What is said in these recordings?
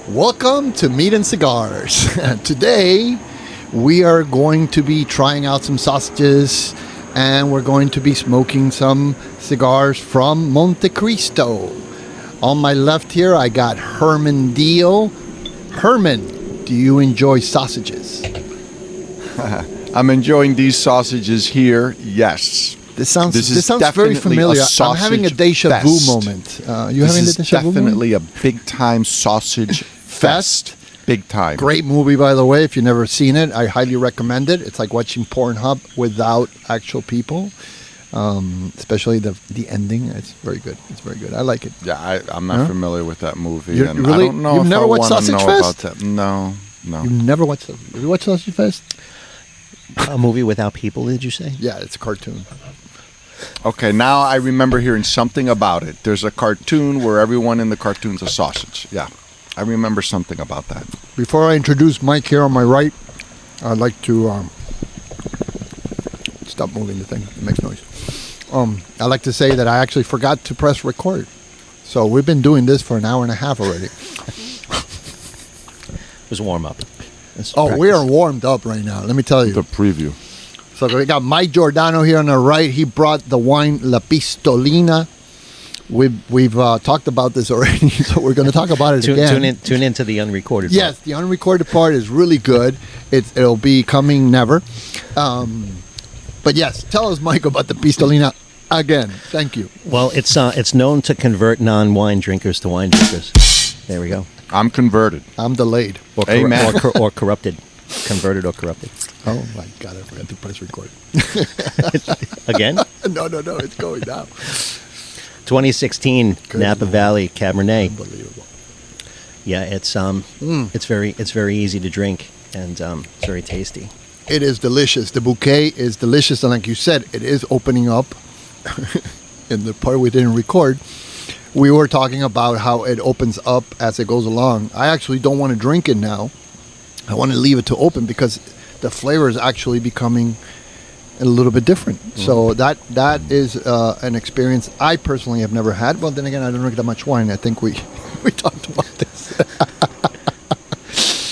Welcome to Meat and Cigars. Today we are going to be trying out some sausages and we're going to be smoking some cigars from Montecristo. On my left here I got Herman Dheil. Herman, do you enjoy sausages? I'm enjoying these sausages here, yes. This sounds very familiar. I'm having a deja vu moment. You having a deja vu moment? Definitely a big time sausage fest. Big time. Great movie, by the way. If you've never seen it, I highly recommend it. It's like watching Pornhub without actual people. Especially the ending. It's very good. It's very good. I like it. Yeah, I'm not familiar with that movie. You and really, I don't know you've if never I watched want to Sausage know Fest? about that. No. You've never watched Have you watched Sausage Fest? A movie without people, did you say? Yeah, it's a cartoon. Okay, now I remember hearing something about it. There's a cartoon where everyone in the cartoon's a sausage. Yeah, I remember something about that. Before I introduce Mike here on my right, I'd like to stop moving the thing. It makes noise. I'd like to say that I actually forgot to press record. So we've been doing this for an hour and a half already. It was a warm-up. We are warmed up right now. Let me tell you. The preview. So we got Mike Giordano here on the right. He brought the wine La Pistolina. We've talked about this already, so we're going to talk about it again. Tune into the unrecorded part. Yes, the unrecorded part is really good. It'll be coming never. But yes, tell us, Mike, about the Pistolina again. Thank you. Well, it's known to convert non-wine drinkers to wine drinkers. There we go. I'm converted. I'm delayed. Amen. Or corrupted. Converted or corrupted. Oh, my God, I forgot to press record. Again? No, it's going now. 2016 Napa Valley Cabernet. Unbelievable. Yeah, it's very easy to drink and it's very tasty. It is delicious. The bouquet is delicious, and like you said, it is opening up. In the part we didn't record, we were talking about how it opens up as it goes along. I actually don't want to drink it now. I want to leave it to open because the flavor is actually becoming a little bit different. So that is an experience I personally have never had. Well, then again, I don't drink that much wine. I think we talked about this.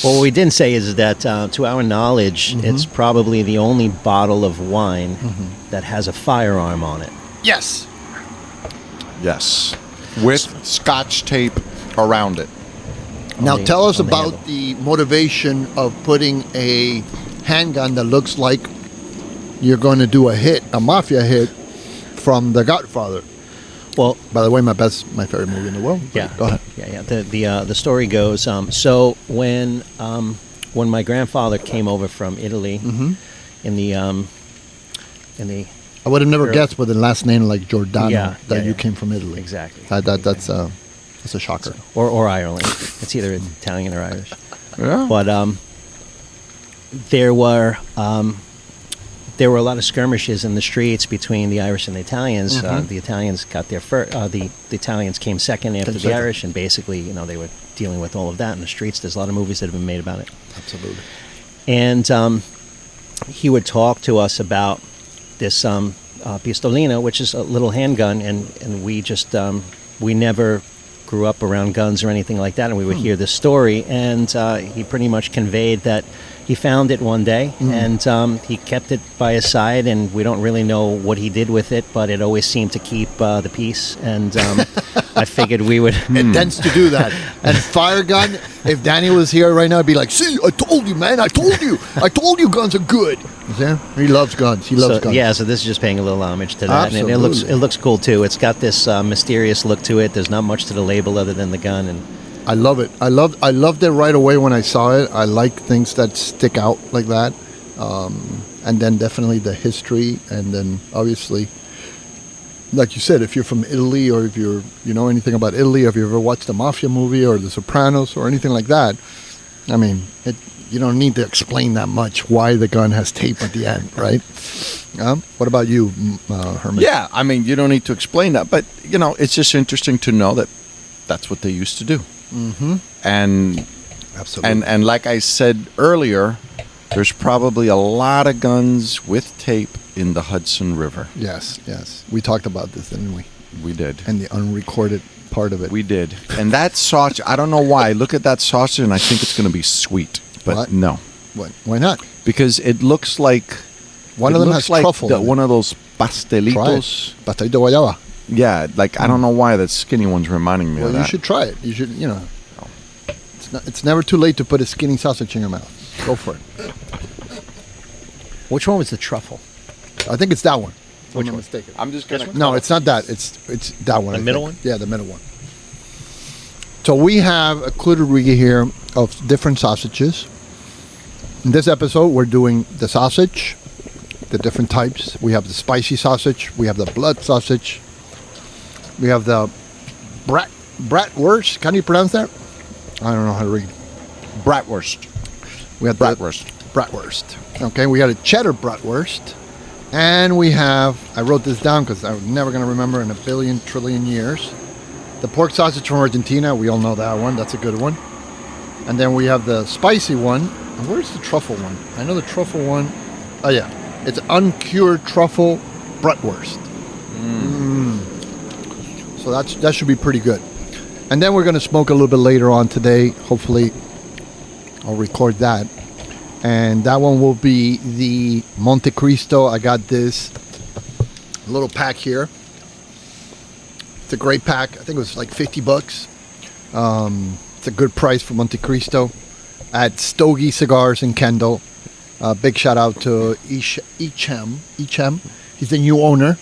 Well, what we didn't say is that, to our knowledge, it's probably the only bottle of wine that has a firearm on it. Yes. Yes. With scotch tape around it. Now tell us on the about handle. the motivation of putting a handgun that looks like you're going to do a mafia hit from The Godfather. Well, by the way, my favorite movie in the world. Yeah. Go ahead. Yeah. The story goes. So when my grandfather came over from Italy, in the I would have never guessed with a last name like Giordano that you came from Italy. Exactly. That's a shocker. Or Ireland. It's either Italian or Irish. Yeah. But there were a lot of skirmishes in the streets between the Irish and the Italians. The Italians got there first. The Italians came second after the Irish, and basically, they were dealing with all of that in the streets. There's a lot of movies that have been made about it. Absolutely. And he would talk to us about this Pistolina, which is a little handgun, and we just we never grew up around guns or anything like that, and we would hear this story, and he pretty much conveyed that he found it one day, and he kept it by his side, and we don't really know what he did with it, but it always seemed to keep the peace, and I figured we would... It tends to do that. And fire gun, if Danny was here right now, he'd be like, see, I told you, man, I told you guns are good. See? He loves guns. He loves guns. Yeah, so this is just paying a little homage to that. Absolutely. And it looks cool, too. It's got this mysterious look to it. There's not much to the label other than the gun, and I love it. I loved it right away when I saw it. I like things that stick out like that. And then definitely the history, and then obviously, like you said, if you're from Italy or if you know anything about Italy, or if you ever watched a mafia movie or The Sopranos or anything like that, I mean, you don't need to explain that much why the gun has tape at the end, right? What about you, Herman? Yeah, I mean, you don't need to explain that, but, it's just interesting to know that that's what they used to do. Mm-hmm. And absolutely. And like I said earlier, there's probably a lot of guns with tape in the Hudson River. Yes. We talked about this, didn't we? We did. and the unrecorded part of it. We did. And that sausage, I don't know why. I look at that sausage and I think it's going to be sweet. But What? no. What? Why not? Because it looks like... One it of them looks has like truffle. in it. one of those Try pastelitos. it. Pastel de guayaba. Yeah, like I don't know why that skinny one's reminding me Well, of you that. should try it. You should, It's never too late to put a skinny sausage in your mouth. Go for it. Which one was the truffle? I think it's that one. If I'm Which not one? mistaken. I'm just going to... No, it's not that. It's that one. The I middle think. one? Yeah, the middle one. So we have a clitoria here of different sausages. In this episode, we're doing the sausage, the different types. We have the spicy sausage. We have the blood sausage. We have the bratwurst. Can you pronounce that? I don't know how to read. Bratwurst. We have Bratwurst. Bratwurst. Okay, we got a cheddar bratwurst. And we have, I wrote this down because I'm never going to remember in a billion, trillion years. The pork sausage from Argentina. We all know that one. That's a good one. And then we have the spicy one. And where's the truffle one? I know the truffle one. Oh, yeah. It's uncured truffle bratwurst. So that should be pretty good. And then we're going to smoke a little bit later on today. Hopefully, I'll record that. And that one will be the Montecristo. I got this little pack here. It's a great pack. I think it was like $50. It's a good price for Montecristo at Stogie Cigars in Kendall. Big shout out to Ichem. He's the new owner.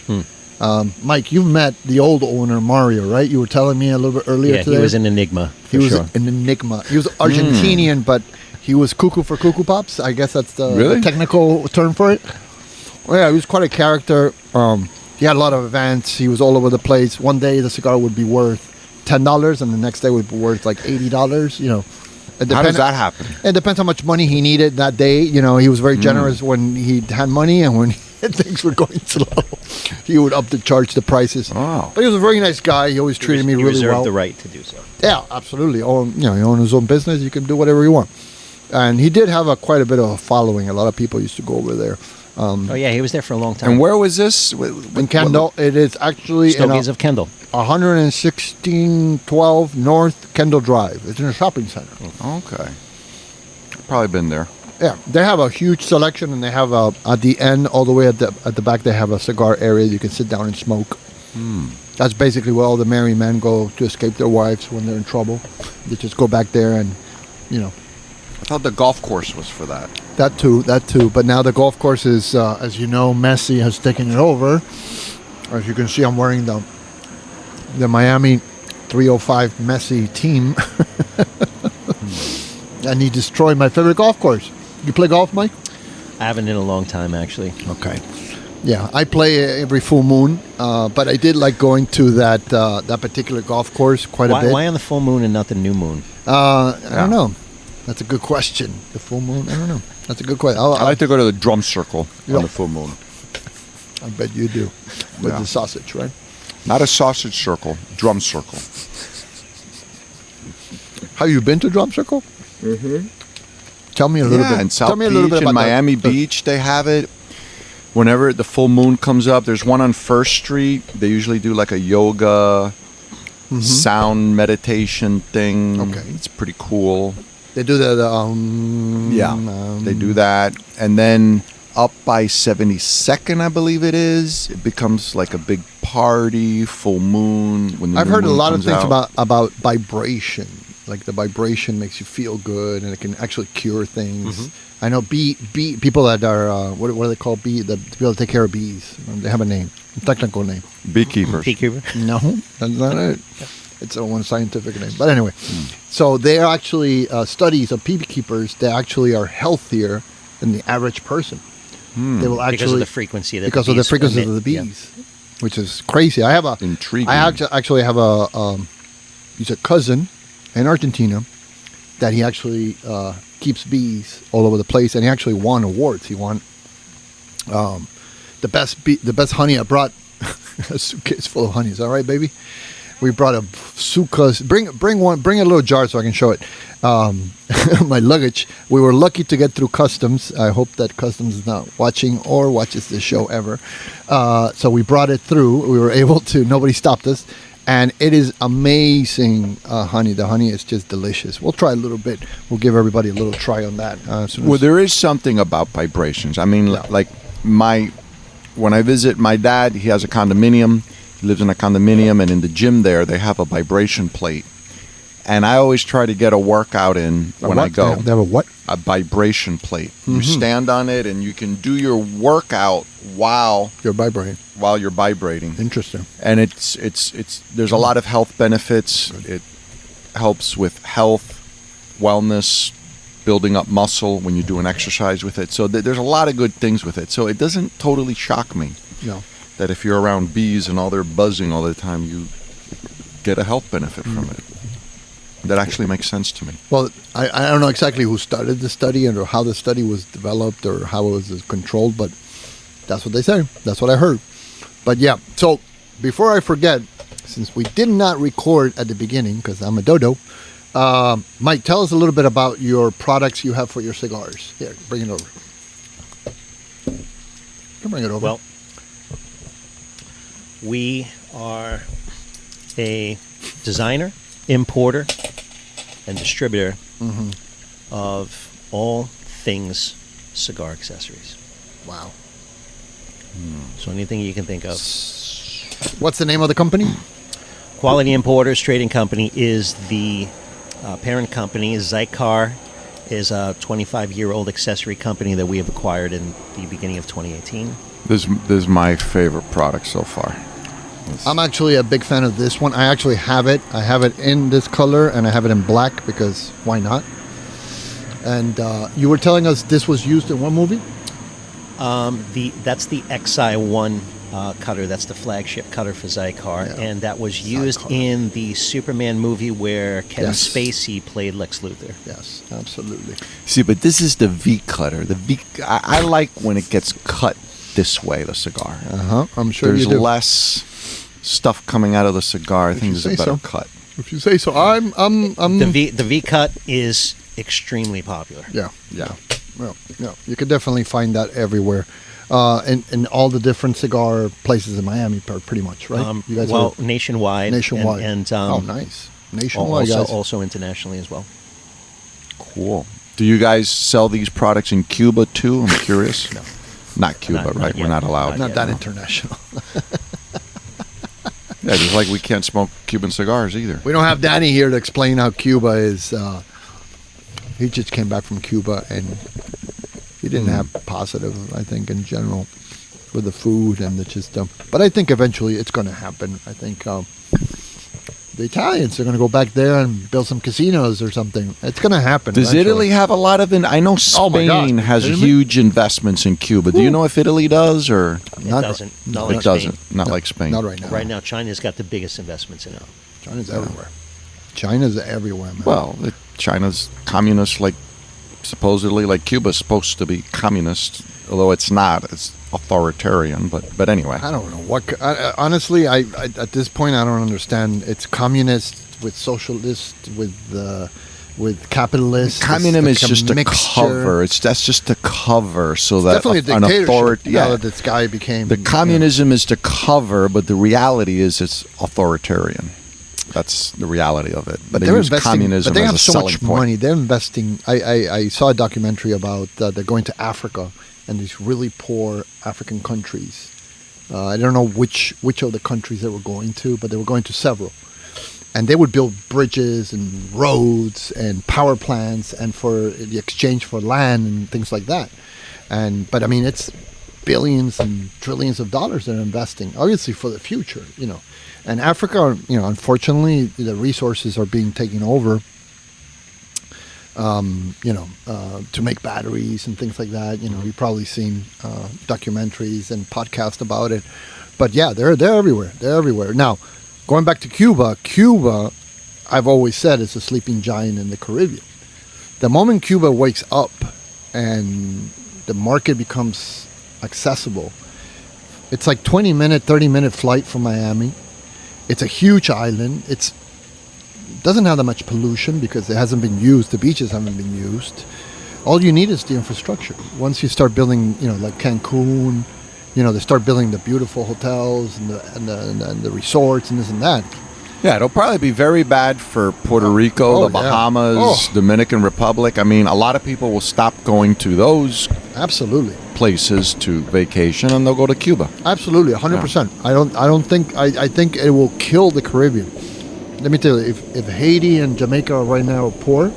Mike, you've met the old owner, Mario, right? You were telling me a little bit earlier today. He was an enigma. He was an enigma. He was Argentinian, but he was cuckoo for Cuckoo Pops. I guess that's the technical term for it. Well, yeah, he was quite a character. He had a lot of events. He was all over the place. One day the cigar would be worth $10, and the next day would be worth like $80. How does that happen? It depends how much money he needed that day. He was very generous when he had money, and when things were going slow, he would charge the prices. Wow. But he was a very nice guy. He always treated me really reserved well. the right to do so. Yeah, absolutely. You own his own business. You can do whatever you want. And he did have quite a bit of a following. A lot of people used to go over there. Oh, yeah, he was there for a long time. And where was this? In Kendall. It is actually Stogies of Kendall. 11612 North Kendall Drive. It's in a shopping center. Okay. Probably been there. Yeah, they have a huge selection, and they have at the end, all the way at the back, they have a cigar area you can sit down and smoke. That's basically where all the married men go to escape their wives when they're in trouble. They just go back there and, I thought the golf course was for that. That too. But now the golf course is, as you know, Messi has taken it over. As you can see, I'm wearing the Miami 305 Messi team. And he destroyed my favorite golf course. You play golf, Mike? I haven't in a long time, actually. Okay. Yeah, I play every full moon, but I did like going to that particular golf course quite a bit. Why on the full moon and not the new moon? I don't know. That's a good question. The full moon? I don't know. That's a good question. I like to go to the drum circle on the full moon. I bet you do. With the sausage, right? Not a sausage circle, drum circle. Have you been to Drum Circle? Mm-hmm. Tell me a little bit. In South Tell me a little bit Beach, about in Miami that. Beach, they have it. Whenever the full moon comes up, there's one on First Street. They usually do like a yoga, sound meditation thing. Okay. It's pretty cool. They do the They do that. And then up by 72nd, I believe it is, it becomes like a big party, full moon. When the I've new heard a moon lot of comes things out. about vibration. Like the vibration makes you feel good, and it can actually cure things. I know bee people that are what do they call the people that take care of bees. They have a name, a technical name. Beekeepers. Beekeeper? No, that's not it. It's a one scientific name. But anyway, so they are actually studies of beekeepers that actually are healthier than the average person. They will actually Because of the frequency that because the of the bees frequency emit. of the bees, which is crazy. I have a Intriguing. I actually have he's a cousin in Argentina that he actually keeps bees all over the place, and he actually won awards. He won the best honey. I brought a suitcase full of honey. Is that right, baby? We brought a sucas. Bring a little jar so I can show it. My luggage. We were lucky to get through customs. I hope that customs is not watching or watches this show ever. So we brought it through. We were able to. Nobody stopped us. And it is amazing honey. The honey is just delicious. We'll try a little bit. We'll give everybody a little try on that. There is something about vibrations. I mean, like when I visit my dad, he has a condominium. He lives in a condominium, and in the gym there, they have a vibration plate. And I always try to get a workout in when I go. They have a what? A vibration plate. Mm-hmm. You stand on it, and you can do your workout while you're vibrating. Interesting. And it's there's a lot of health benefits. It helps with health, wellness, building up muscle when you do an exercise with it. So there's a lot of good things with it. So it doesn't totally shock me that if you're around bees and all their buzzing all the time, you get a health benefit from it. That actually makes sense to me. Well, I don't know exactly who started the study or how the study was developed or how it was controlled, but that's what they say. That's what I heard. But yeah, so before I forget, since we did not record at the beginning because I'm a dodo, Mike, tell us a little bit about your products you have for your cigars. Here, bring it over. Bring it over. Well, we are a designer, importer, and distributor of all things cigar accessories. Wow. So anything you can think of. What's the name of the company? Quality Importers Trading Company is the parent company. Xikar is a 25-year-old accessory company that we have acquired in the beginning of 2018. This is my favorite product so far. I'm actually a big fan of this one. I actually have it. I have it in this color, and I have it in black because why not? And you were telling us this was used in one movie? That's the XI1 cutter. That's the flagship cutter for Xikar, and that was used in the Superman movie where Kevin Spacey played Lex Luthor. Yes, absolutely. See, but this is the V cutter. I like when it gets cut this way, the cigar. I'm sure there's you do. less stuff coming out of the cigar. I think this is a better cut. If you say so, I'm. The V cut is extremely popular. Yeah. Well, you could definitely find that everywhere, in all the different cigar places in Miami, pretty much, right? You guys nationwide. Nationwide. And oh, nice. Nationwide, also internationally as well. Cool. Do you guys sell these products in Cuba too? I'm curious. No. Not Cuba, right? We're not allowed. Not that international. Yeah, just like we can't smoke Cuban cigars either. We don't have Danny here to explain how Cuba is. He just came back from Cuba, and he didn't have positive, I think, in general, with the food and the just. But I think eventually it's going to happen. I think the Italians are going to go back there and build some casinos or something. It's going to happen. Does eventually. Italy have a lot of? I know Spain has huge investments in Cuba. Do you know if Italy does or it doesn't? Not it doesn't. Not like Spain. Not right now. Right now, China's got the biggest investments in it. China's everywhere. China's everywhere, man. Well, China's communist, supposedly, like Cuba's supposed to be communist, although it's not. It's authoritarian, but anyway. I don't know what. Honestly, I at this point I don't understand. It's communist with socialist with capitalist. Communism is just a cover. That's just a cover so that definitely an authority. Now that this guy became the communism is to cover, but the reality is it's authoritarian. That's the reality of it. But they use communism but they as have a so selling much point. money. They're investing. I saw a documentary about they're going to Africa and these really poor African countries. I don't know which of the countries they were going to, but they were going to several. And they would build bridges and roads and power plants and for the exchange for land and things like that. But I mean, it's billions and trillions of dollars they're investing, obviously for the future, And Africa, unfortunately, the resources are being taken over, to make batteries and things like that. You've probably seen documentaries and podcasts about it. But yeah, they're everywhere. They're everywhere. Now, going back to Cuba, I've always said, is a sleeping giant in the Caribbean. The moment Cuba wakes up and the market becomes accessible, it's like 20-minute, 30-minute flight from Miami. It's a huge island. It doesn't have that much pollution because it hasn't been used. The beaches haven't been used. All you need is the infrastructure. Once you start building, like Cancun, they start building the beautiful hotels and the resorts and this and that. Yeah, it'll probably be very bad for Puerto Rico, the Bahamas, Dominican Republic. I mean, a lot of people will stop going to those absolutely places to vacation, and they'll go to Cuba. Absolutely, 100%. Yeah. I don't think. I think it will kill the Caribbean. Let me tell you, if Haiti and Jamaica right now are poor,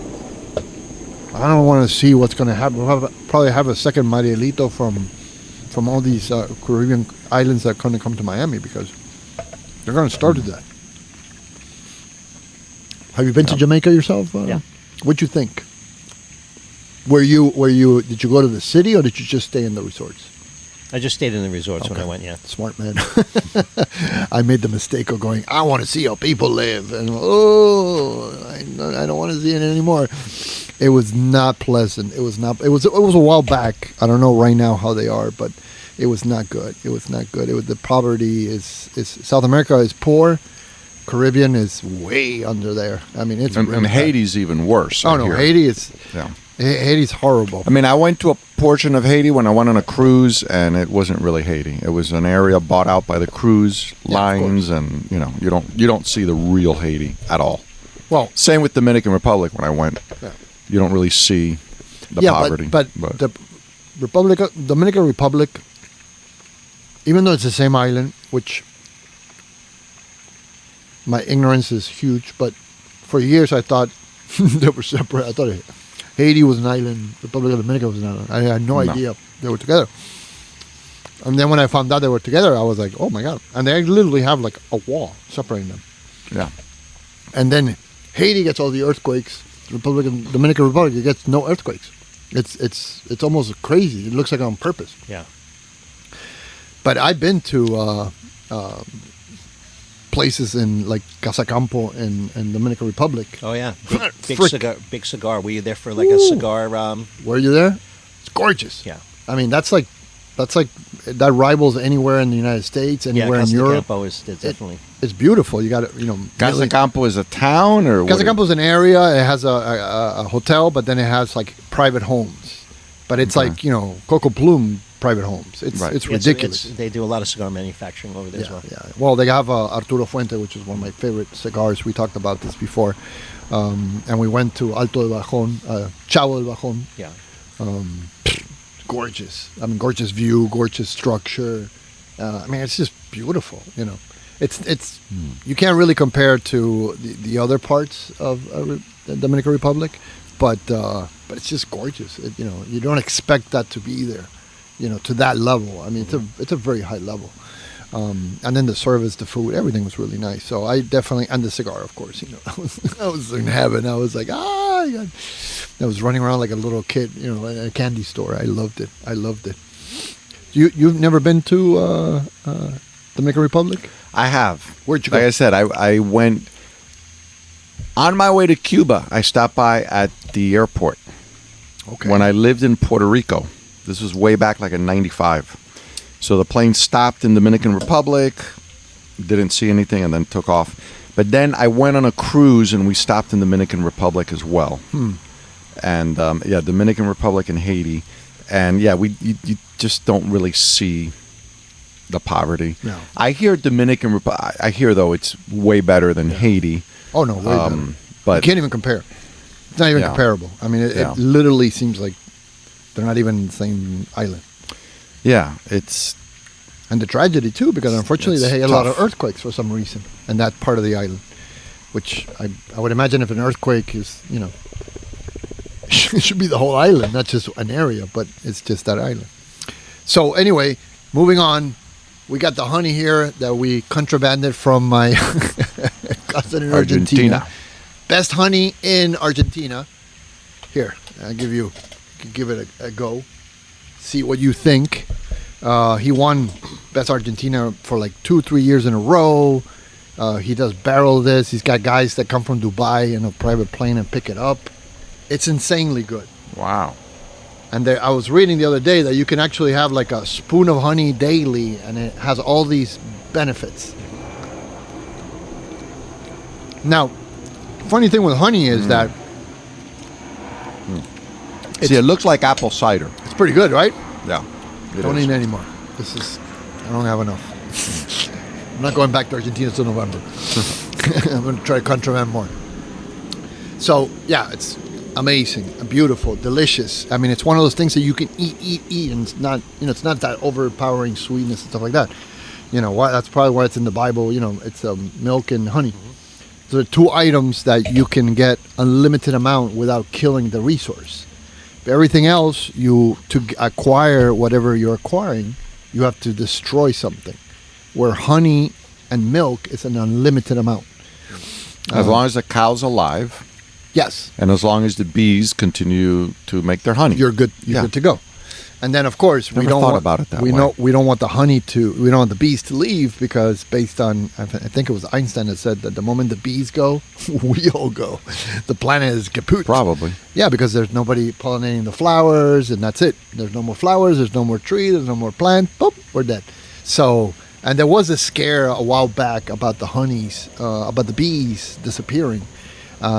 I don't want to see what's going to happen. We'll probably have a second Marielito from all these Caribbean islands that are going to come to Miami because they're going to start with that. Have you been to Jamaica yourself? Yeah. What'd you think? Did you go to the city or did you just stay in the resorts? I just stayed in the resorts when I went, yeah. Smart man. I made the mistake of going, I want to see how people live. And, I don't want to see it anymore. It was not pleasant. It was a while back. I don't know right now how they are, but it was not good. The poverty is South America is poor. Caribbean is way under there. I mean, it's and Haiti's even worse. Oh no, Haiti is. Yeah. Haiti's horrible. I mean, I went to a portion of Haiti when I went on a cruise, and it wasn't really Haiti. It was an area bought out by the cruise lines, and you don't see the real Haiti at all. Well, same with Dominican Republic. When I went, you don't really see the poverty. But the Dominican Republic, even though it's the same island, which my ignorance is huge, but for years I thought they were separate. I thought Haiti was an island, Republic of Dominica was an island. I had no idea they were together. And then when I found out they were together, I was like, oh my God. And they literally have like a wall separating them. Yeah. And then Haiti gets all the earthquakes. Dominican Republic, it gets no earthquakes. It's almost crazy. It looks like on purpose. Yeah. But I've been to places in like Casacampo and Dominican Republic. Oh yeah, big cigar. Were you there for like a cigar? Were you there? It's gorgeous. Yeah. I mean, that's like that rivals anywhere in the United States, anywhere in Europe. Casacampo is definitely. It's beautiful. You got it. Casacampo is a town, or Casacampo is an area. It has a hotel, but then it has like private homes. But it's like Coco Plume private homes. It's ridiculous. They do a lot of cigar manufacturing over there as well. Yeah. Well, they have Arturo Fuente, which is one of my favorite cigars. We talked about this before. And we went to Alto del Bajon, Chavo del Bajon. Yeah. Gorgeous. I mean, gorgeous view, gorgeous structure. I mean, it's just beautiful, It's you can't really compare to the other parts of the Dominican Republic, but it's just gorgeous. You don't expect that to be there. To that level. I mean, it's a very high level. And then the service, the food, everything was really nice. So I definitely, and the cigar, of course, I was in heaven. I was like, I was running around like a little kid, in a candy store. I loved it. You've never been to Dominican Republic? I have. Where'd you go? Like I said, I went on my way to Cuba. I stopped by at the airport. Okay. When I lived in Puerto Rico. This was way back like in 95. So the plane stopped in Dominican Republic, didn't see anything, and then took off. But then I went on a cruise, and we stopped in Dominican Republic as well. And, Dominican Republic and Haiti. And, you just don't really see the poverty. No. I hear Dominican Republic, though, it's way better than Haiti. Oh, no, way better. But you can't even compare. It's not even comparable. I mean, it literally seems like they're not even in the same island. Yeah, and the tragedy too, because unfortunately they had a lot of earthquakes for some reason in that part of the island, which I would imagine if an earthquake is, it should be the whole island, not just an area, but it's just that island. So anyway, moving on, we got the honey here that we contrabanded from my cousin in Argentina. Best honey in Argentina. Here, I'll give it a go. See what you think. He won Best Argentina for like 2-3 years in a row. He does barrel this. He's got guys that come from Dubai in a private plane and pick it up. It's insanely good. Wow. And I was reading the other day that you can actually have like a spoon of honey daily, and it has all these benefits. Now, funny thing with honey is that See, it looks like apple cider. it's pretty good, right? Yeah. it Don't is. need any more. I don't have enough. I'm not going back to Argentina till November. I'm going to try to contraband more. So, yeah, it's amazing, beautiful, delicious. I mean, it's one of those things that you can eat, and it's not, it's not that overpowering sweetness and stuff like that. That's probably why it's in the Bible. It's milk and honey. So the two items that you can get unlimited amount without killing the resource. But everything else, to acquire whatever you're acquiring, you have to destroy something. Where honey and milk is an unlimited amount. As long as the cow's alive, Yes, and as long as the bees continue to make their honey. you're good. You're Yeah. good to go. And then, of course, Never thought about it that way. We don't want we don't want the bees to leave, because based on, I think it was Einstein that said that the moment the bees go, we all go. The planet is kaput. Probably. Yeah, because there's nobody pollinating the flowers, and that's it. There's no more flowers. There's no more tree. There's no more plant. Boop, we're dead. So, and there was a scare a while back about the honeys, about the bees disappearing.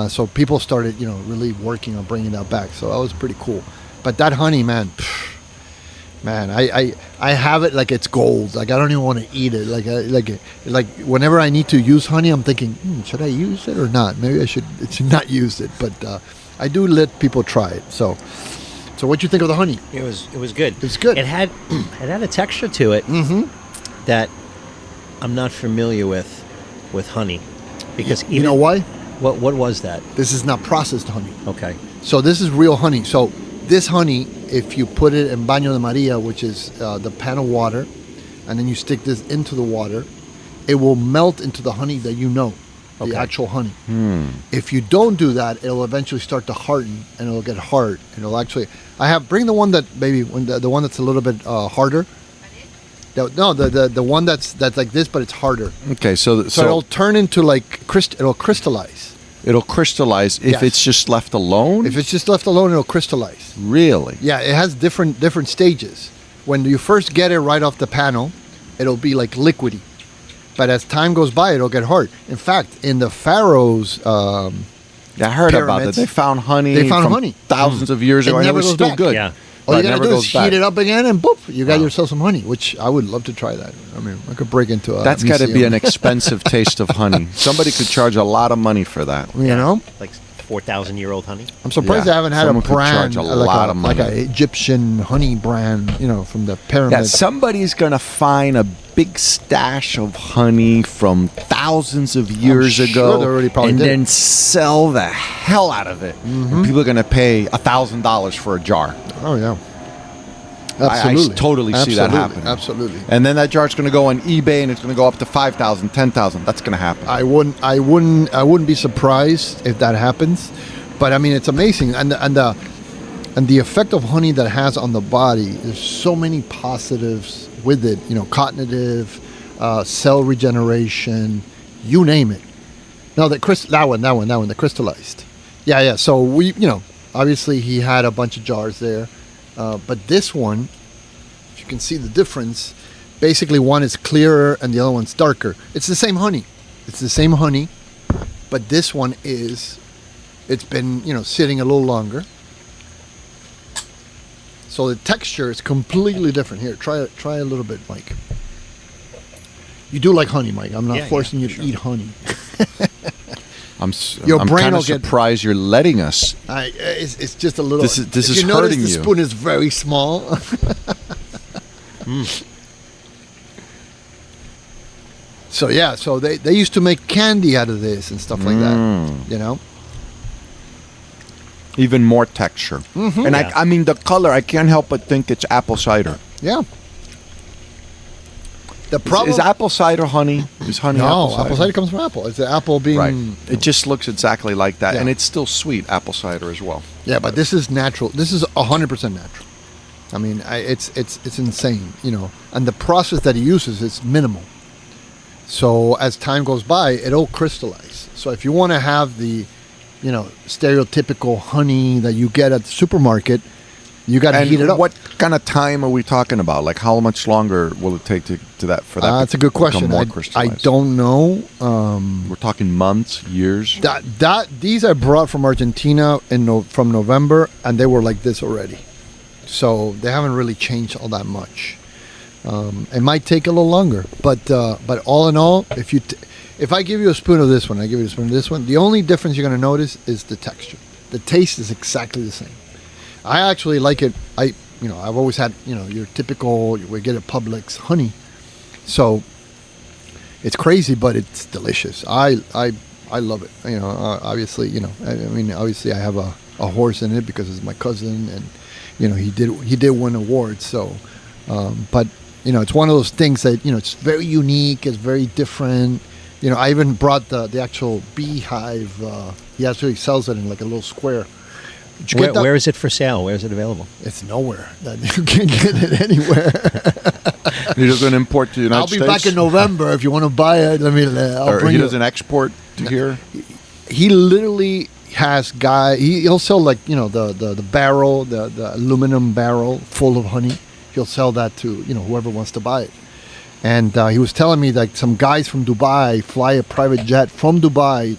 So people started, really working on bringing that back. So that was pretty cool. But that honey, man, I have it like it's gold. Like I don't even want to eat it. Like whenever I need to use honey, I'm thinking, should I use it or not? Maybe I should not use it. But I do let people try it. So what you think of the honey? It was good. It's good. It had a texture to it that I'm not familiar with honey, because You know why? What was that? This is not processed honey. Okay. So this is real honey. So this honey, if you put it in baño de Maria, which is the pan of water, and then you stick this into the water, it will melt into the honey that the actual honey. If you don't do that, it'll eventually start to harden, and it'll get hard. And it'll actually, bring the one that maybe the one that's a little bit harder. The one that's like this, but it's harder. Okay, so it'll turn into it'll crystallize. it'll crystallize if Yes. it's just left alone? If it's just left alone, it'll crystallize. Really? Yeah, it has different stages. When you first get it right off the panel, it'll be like liquidy. But as time goes by, it'll get hard. In fact, in the Pharaohs, Yeah, I heard about that. Pyramids. They found honey. They found from honey. thousands of years It ago, and it never was goes still back. good. Yeah. all you But it gotta never do goes is back. heat it up again, and boop, you got yourself some honey. Which I would love to try that. I mean, I could break into a That's got to be museum. an expensive taste of honey. Somebody could charge a lot of money for that. You know, Like 4,000-year-old honey. I'm surprised Yeah. I haven't had Someone a could brand charge a like lot of like money. an Egyptian honey brand, from the pyramids. Yeah, somebody's going to find a big stash of honey from thousands of years sure ago they already probably and did. then sell the hell out of it. And people are going to pay $1,000 for a jar. Oh yeah, I absolutely. totally see that happening. Absolutely. And then that jar's going to go on eBay and it's going to go up to 5,000, 10,000. That's going to happen. I wouldn't be surprised if that happens, but I mean it's amazing, and the effect of honey that it has on the body. There's so many positives with it. Cognitive, cell regeneration, you name it. No, that one, the crystallized. Yeah. So we, obviously he had a bunch of jars there, but this one, if you can see the difference. Basically, one is clearer and the other one's darker. It's the same honey. But this one it's been, sitting a little longer. So the texture is completely different. Here, try a little bit, Mike. You do like honey, Mike. I'm not forcing you to eat honey. Your I'm brain kind will of get- surprised you're letting us. It's just a little. This if is you notice, hurting the you. spoon is very small. So yeah, so they used to make candy out of this and stuff like that. Even more texture. And Yeah. I mean, the color, I can't help but think it's apple cider. Yeah. The problem Is apple cider honey? Is honey no, apple cider? comes from apple. It's the apple being Right. It just looks exactly like that. Yeah. And it's still sweet, apple cider as well. Yeah, but this is natural. This is 100% natural. I mean, it's insane, And the process that he uses is minimal. So as time goes by, it'll crystallize. So if you want to have the, stereotypical honey that you get at the supermarket, You got to heat it up. What kind of time are we talking about? Like, how much longer will it take for that? That's a good question. More I crystallized? don't know. We're talking months, years. These I brought from Argentina from November, and they were like this already. So they haven't really changed all that much. It might take a little longer, but all in all, if I give you a spoon of this one, I give you a spoon of this one, the only difference you're going to notice is the texture. The taste is exactly the same. I actually like it. I've always had, your typical, we get at Publix honey. So it's crazy, but it's delicious. I love it. Obviously, obviously I have a horse in it because it's my cousin, and he did win awards. So, but it's one of those things that it's very unique. It's very different. I even brought the actual beehive. He actually sells it in like a little square. Where is it for sale? Where is it available? It's nowhere. You can't get it anywhere. He doesn't import to the United States? I'll be back in November if you want to buy it. I'll bring he you. doesn't export to here? He literally has he'll sell like, the barrel, the aluminum barrel full of honey. He'll sell that to, whoever wants to buy it. And he was telling me that some guys from Dubai fly a private jet from Dubai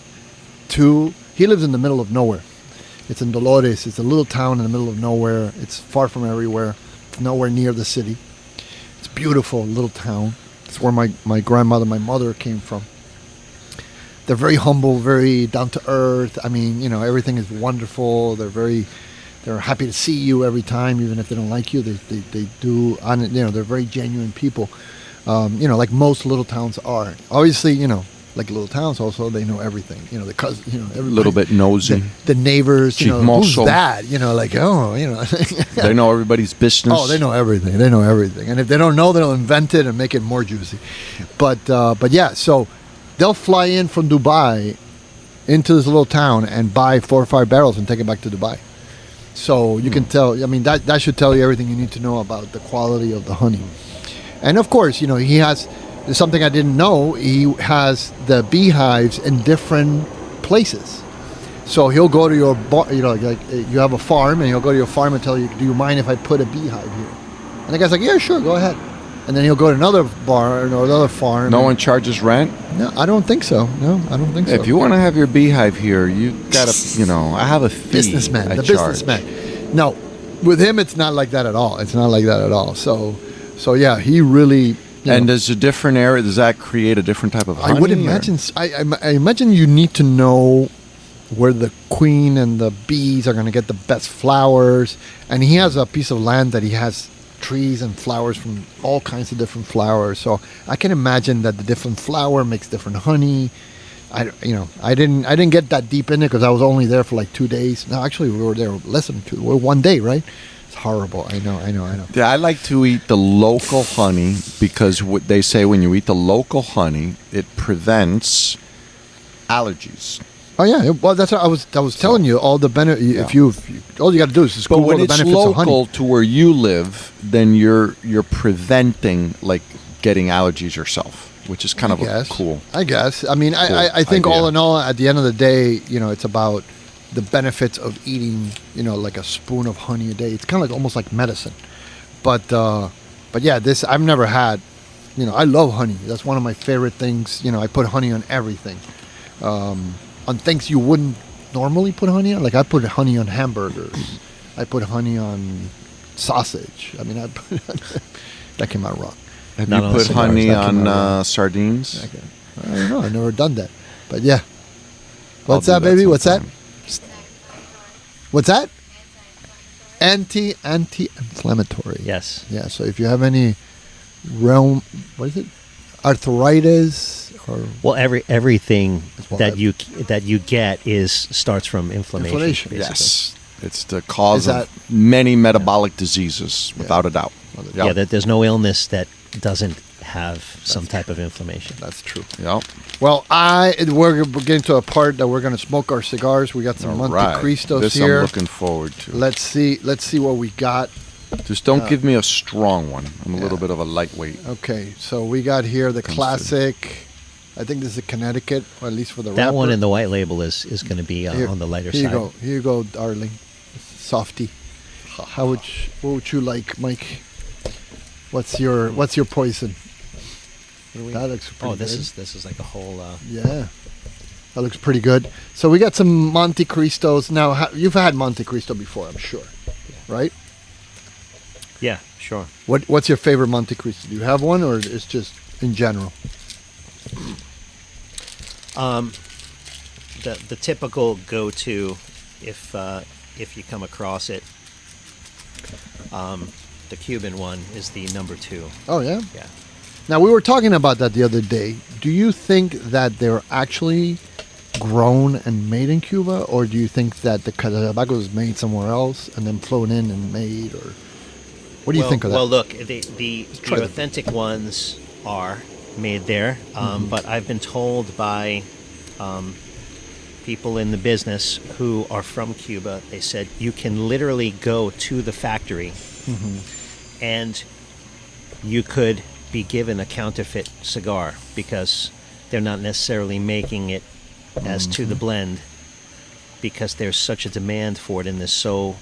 he lives in the middle of nowhere. It's in Dolores. It's a little town in the middle of nowhere. It's far from everywhere. It's nowhere near the city. It's beautiful little town. It's where my grandmother, my mother came from. They're very humble, very down to earth. I mean, everything is wonderful. They're happy to see you every time, even if they don't like you. They do. They're very genuine people. Like most little towns are. Obviously, like little towns also, they know everything. The cousin, everybody. A little bit nosy. The neighbors, who's that? They know everybody's business. Oh, they know everything. And if they don't know, they'll invent it and make it more juicy. But yeah, so they'll fly in from Dubai into this little town and buy 4 or 5 barrels and take it back to Dubai. So you can tell, that should tell you everything you need to know about the quality of the honey. And of course, he has, there's something I didn't know, he has the beehives in different places. So he'll go to your bar, like you have a farm, and he'll go to your farm and tell you, do you mind if I put a beehive here? And the guy's like, yeah, sure, go ahead. And then he'll go to another barn or another farm. No one charges rent? No, I don't think so. If you want to have your beehive here, you gotta, I have a fee. Businessman. No, with him, it's not like that at all. So yeah, he really. And does a different area, does that create a different type of honey? I would imagine. I imagine you need to know where the queen and the bees are going to get the best flowers. And he has a piece of land that he has trees and flowers from all kinds of different flowers. So I can imagine that the different flower makes different honey. I didn't get that deep in it because I was only there for like 2 days. No, actually, we were there less than 2. Well, 1 day, right? It's horrible. I know. Yeah, I like to eat the local honey because what they say when you eat the local honey, it prevents allergies. Oh yeah, well that's what I was telling you. All the benefit. Yeah. If you all you got to do is just Google the benefits of honey. But when it's local to where you live, then you're preventing like getting allergies yourself, which is kind of cool. I guess. I mean, I think idea. All in all, at the end of the day, it's about the benefits of eating, like a spoon of honey a day. It's kind of like almost like medicine. But yeah, this I've never had. I love honey. That's one of my favorite things. I put honey on everything. On things you wouldn't normally put honey on. Like I put honey on hamburgers. I put honey on sausage. I mean, that came out wrong. Have you put honey on sardines? I don't know. I've never done that. But yeah. What's that, baby? What's that? What's that? Anti-inflammatory. Yes. Yeah. So if you have any arthritis or everything that you get starts from inflammation. Yes. It's the cause of many metabolic diseases, without a doubt. Yeah, that there's no illness that doesn't have some type of inflammation. That's true. Yep. Well, we're getting to a part that we're going to smoke our cigars. We got some Montecristos this here. I'm looking forward to. Let's see what we got. Just don't give me a strong one. I'm a little bit of a lightweight. Okay, so we got here the classic. I think this is a Connecticut, or at least for the that wrapper. one in the white label is going to be on the lighter side. Here you go, darling. Softy. What would you like, Mike? What's your poison? That looks pretty this good. this is like a whole. Yeah, that looks pretty good. So we got some Montecristos. Now, you've had Montecristo before, I'm sure, right? Yeah, sure. What's your favorite Montecristo? Do you have one, or it's just in general? The typical go-to, if you come across it, the Cuban one is the number 2. Oh yeah. Yeah. Now, we were talking about that the other day. Do you think that they're actually grown and made in Cuba, or do you think that the tobacco is made somewhere else and then flown in and made, or what do you think of that? Well, look, the authentic ones are made there, but I've been told by people in the business who are from Cuba, they said you can literally go to the factory and you could be given a counterfeit cigar because they're not necessarily making it as to the blend, because there's such a demand for it and there's so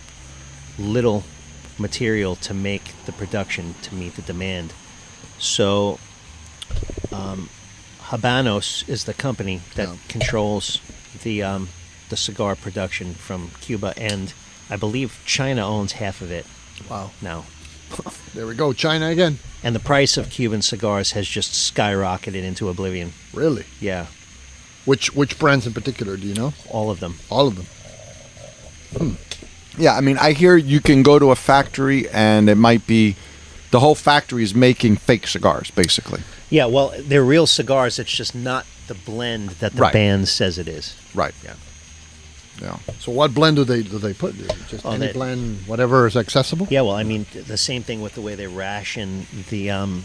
little material to make the production to meet the demand. So Habanos is the company that controls the cigar production from Cuba, and I believe China owns half of it. Wow. Now. There we go, China again. And the price of Cuban cigars has just skyrocketed into oblivion. Really? Yeah. Which brands in particular, do you know? All of them. All of them. Yeah, I mean, I hear you can go to a factory and it might be the whole factory is making fake cigars, basically. Yeah, well, they're real cigars. It's just not the blend that the band says it is. Right. Yeah. Yeah. So what blend do they put? Just any blend, whatever is accessible? Yeah, well, I mean, the same thing with the way they ration the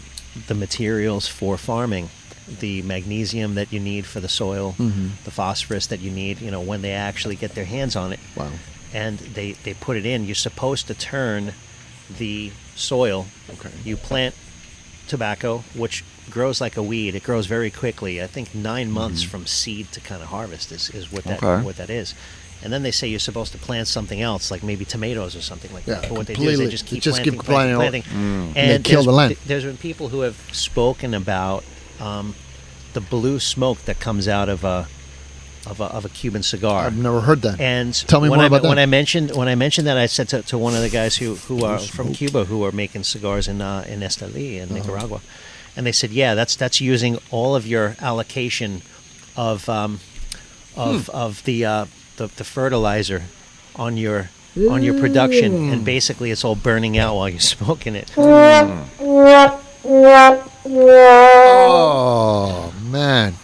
materials for farming. The magnesium that you need for the soil, the phosphorus that you need, when they actually get their hands on it. Wow. And they put it in. You're supposed to turn the soil. Okay. You plant tobacco, which grows like a weed. It grows very quickly. I think 9 months from seed to kind of harvest is what that is. And then they say you're supposed to plant something else, like maybe tomatoes or something like that. But what they do is they just keep planting. And they kill the land. There's been people who have spoken about the blue smoke that comes out of a Cuban cigar. I've never heard that. And tell me more about that. When I mentioned that, I said to one of the guys who are from Cuba who are making cigars in Esteli in Nicaragua, and they said, yeah, that's using all of your allocation of the fertilizer on your production, and basically it's all burning out while you're smoking it. Oh man!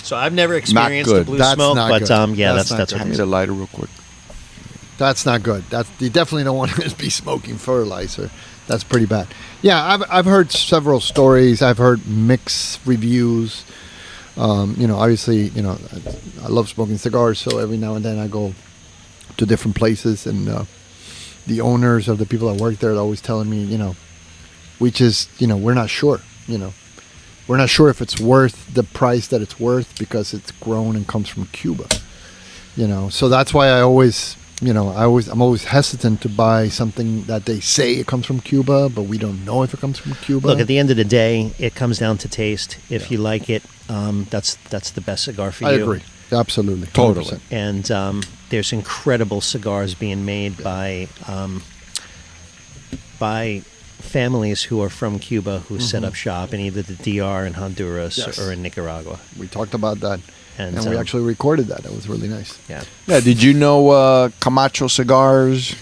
So I've never experienced the blue smoke, but that's what I it need is. a lighter real quick. That's not good. You definitely don't want to be smoking fertilizer. That's pretty bad. Yeah, I've heard several stories. I've heard mixed reviews. Obviously, I love smoking cigars, so every now and then I go to different places, and the owners of the people that work there are always telling me, we're not sure. We're not sure if it's worth the price that it's worth because it's grown and comes from Cuba. So that's why I'm always hesitant to buy something that they say it comes from Cuba, but we don't know if it comes from Cuba. Look, at the end of the day, it comes down to taste. If you like it, that's the best cigar for you. I agree. Absolutely. Totally. 100%. And there's incredible cigars being made by families who are from Cuba who set up shop in either the DR in Honduras or in Nicaragua. We talked about that. And we actually recorded that. It was really nice. Yeah. Yeah, did you know Camacho Cigars?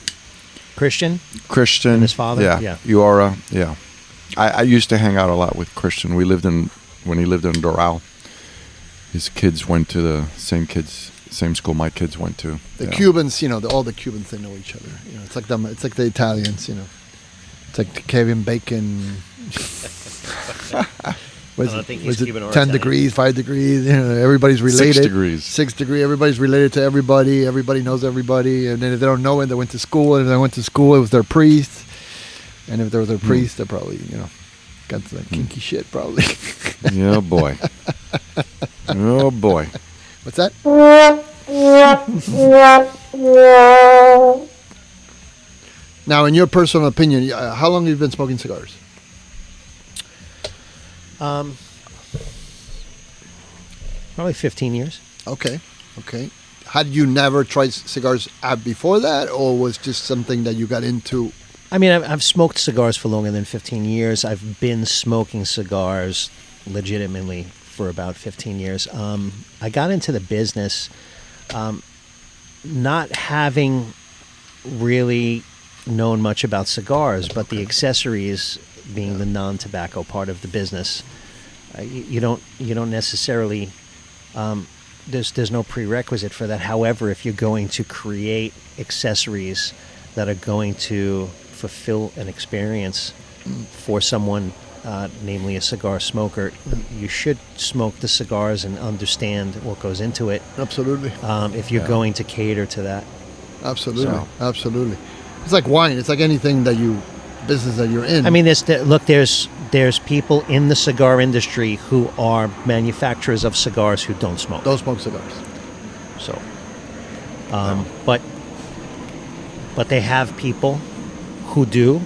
Christian? Christian. And his father? Yeah. Eora. Yeah. I used to hang out a lot with Christian. When he lived in Doral. His kids went to the same school my kids went to. The Cubans, all the Cubans, they know each other. It's like them. It's like the Italians. It's like Kevin Bacon. I think he's Cuban or 10 Italian. degrees, 5 degrees. Everybody's related. 6 degrees. 6 degree. Everybody's related to everybody. Everybody knows everybody. And then if they don't know it, they went to school. And if they went to school, it was their priest. And if they were their priest, they probably, got some kinky shit, probably. Yeah, boy. Oh, boy. What's that? Now, in your personal opinion, how long have you been smoking cigars? Probably 15 years. Okay. Had you never tried cigars before that, or was just something that you got into? I mean, I've smoked cigars for longer than 15 years. I've been smoking cigars legitimately for about 15 years. I got into the business not having really known much about cigars, but the accessories being the non-tobacco part of the business. You don't necessarily. There's no prerequisite for that. However, if you're going to create accessories that are going to fulfill an experience for someone, namely a cigar smoker, you should smoke the cigars and understand what goes into it. Absolutely. If you're going to cater to that. Absolutely. Absolutely. It's like wine. It's like anything business that you're in. I mean, there's people in the cigar industry who are manufacturers of cigars who don't smoke. Don't smoke cigars. So, but they have people who do,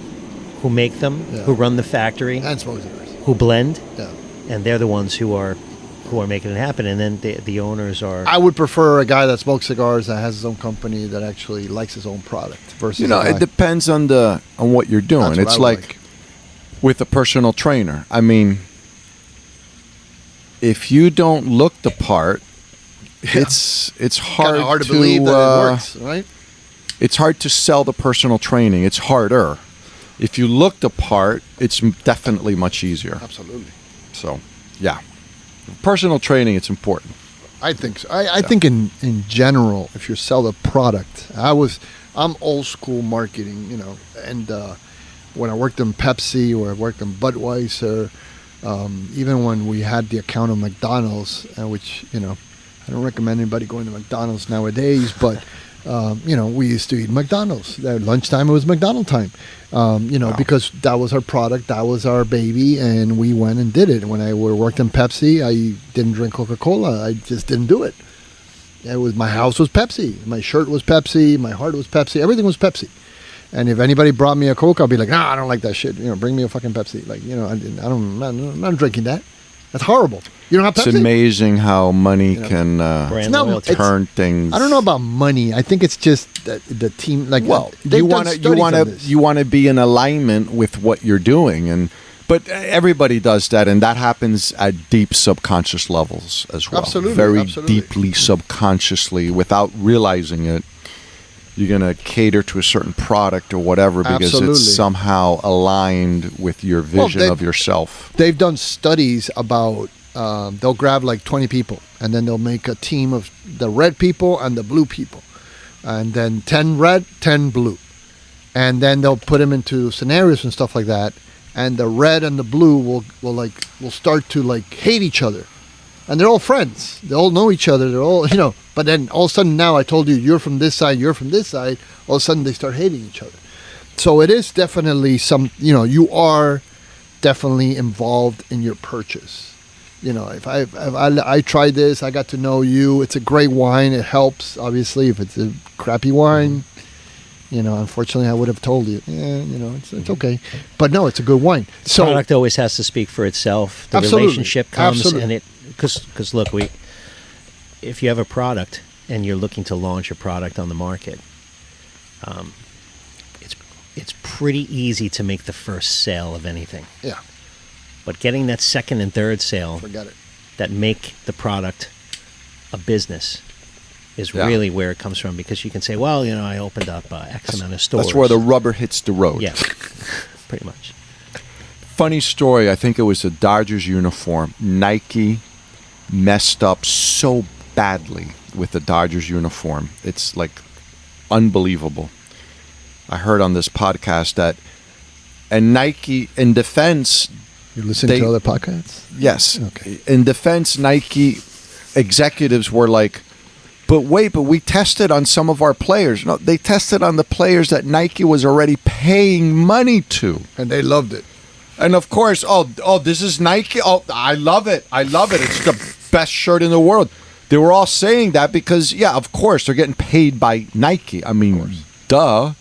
who make them, who run the factory, And smoke cigars. who blend, Yeah. and they're the ones who are making it happen. And then the owners are. I would prefer a guy that smokes cigars that has his own company that actually likes his own product versus it depends on what you're doing. That's what It's I would like with a personal trainer. I mean, if you don't look the part, it's hard, Kinda hard to believe that it works, right? It's hard to sell the personal training. It's harder. If you look the part, it's definitely much easier. Absolutely. So, yeah. Personal training, it's important. I think so. I think in general, if you sell the product, I'm old school marketing, and when I worked in Pepsi or I worked in Budweiser, even when we had the account of McDonald's, which, I don't recommend anybody going to McDonald's nowadays, but, we used to eat McDonald's. At lunchtime, it was McDonald's time, because that was our product, that was our baby, and we went and did it. When I worked in Pepsi, I didn't drink Coca-Cola. I just didn't do it. My house was Pepsi. My shirt was Pepsi. My heart was Pepsi. Everything was Pepsi. And if anybody brought me a Coke, I'll be like, nah, I don't like that shit. Bring me a fucking Pepsi. Like, I'm not drinking that. That's horrible. You don't have Pepsi? It's amazing how money can Brand loyalty. turn things. I don't know about money. I think it's just the team. Like, you want to be in alignment with what you're doing, but everybody does that, and that happens at deep subconscious levels as well. Absolutely, very absolutely. deeply subconsciously, without realizing it. You're going to cater to a certain product or whatever because Absolutely. it's somehow aligned with your vision of yourself. They've done studies about they'll grab like 20 people and then they'll make a team of the red people and the blue people, and then 10 red, 10 blue, and then they'll put them into scenarios and stuff like that, and the red and the blue will start to like hate each other, and they're all friends, they all know each other, they're all but then all of a sudden, now I told you you're from this side, you're from this side, all of a sudden they start hating each other. So it is definitely you are definitely involved in your purchase. If I tried this, I got to know you. It's a great wine. It helps, obviously. If it's a crappy wine, unfortunately, I would have told you. Yeah, it's okay. But no, it's a good wine. So Product always has to speak for itself. The Absolutely. relationship comes, Absolutely. and because look, if you have a product and you're looking to launch a product on the market, it's pretty easy to make the first sale of anything. yeah, But getting that second and third sale forget it. that make the product a business is Yeah. really where it comes from, because you can say, well, I opened up X amount of stores. That's where the rubber hits the road. Yeah, pretty much. Funny story, I think it was a Dodgers uniform. Nike messed up so badly with the Dodgers uniform. It's like unbelievable. I heard on this podcast that, and Nike, in defense, You listening to other podcasts? yes, Okay. in defense, Nike executives were like, but we tested on some of our players. No, they tested on the players that Nike was already paying money to. And they loved it. And of course, this is Nike. Oh, I love it. It's the best shirt in the world. They were all saying that because, yeah, of course, they're getting paid by Nike. I mean, duh.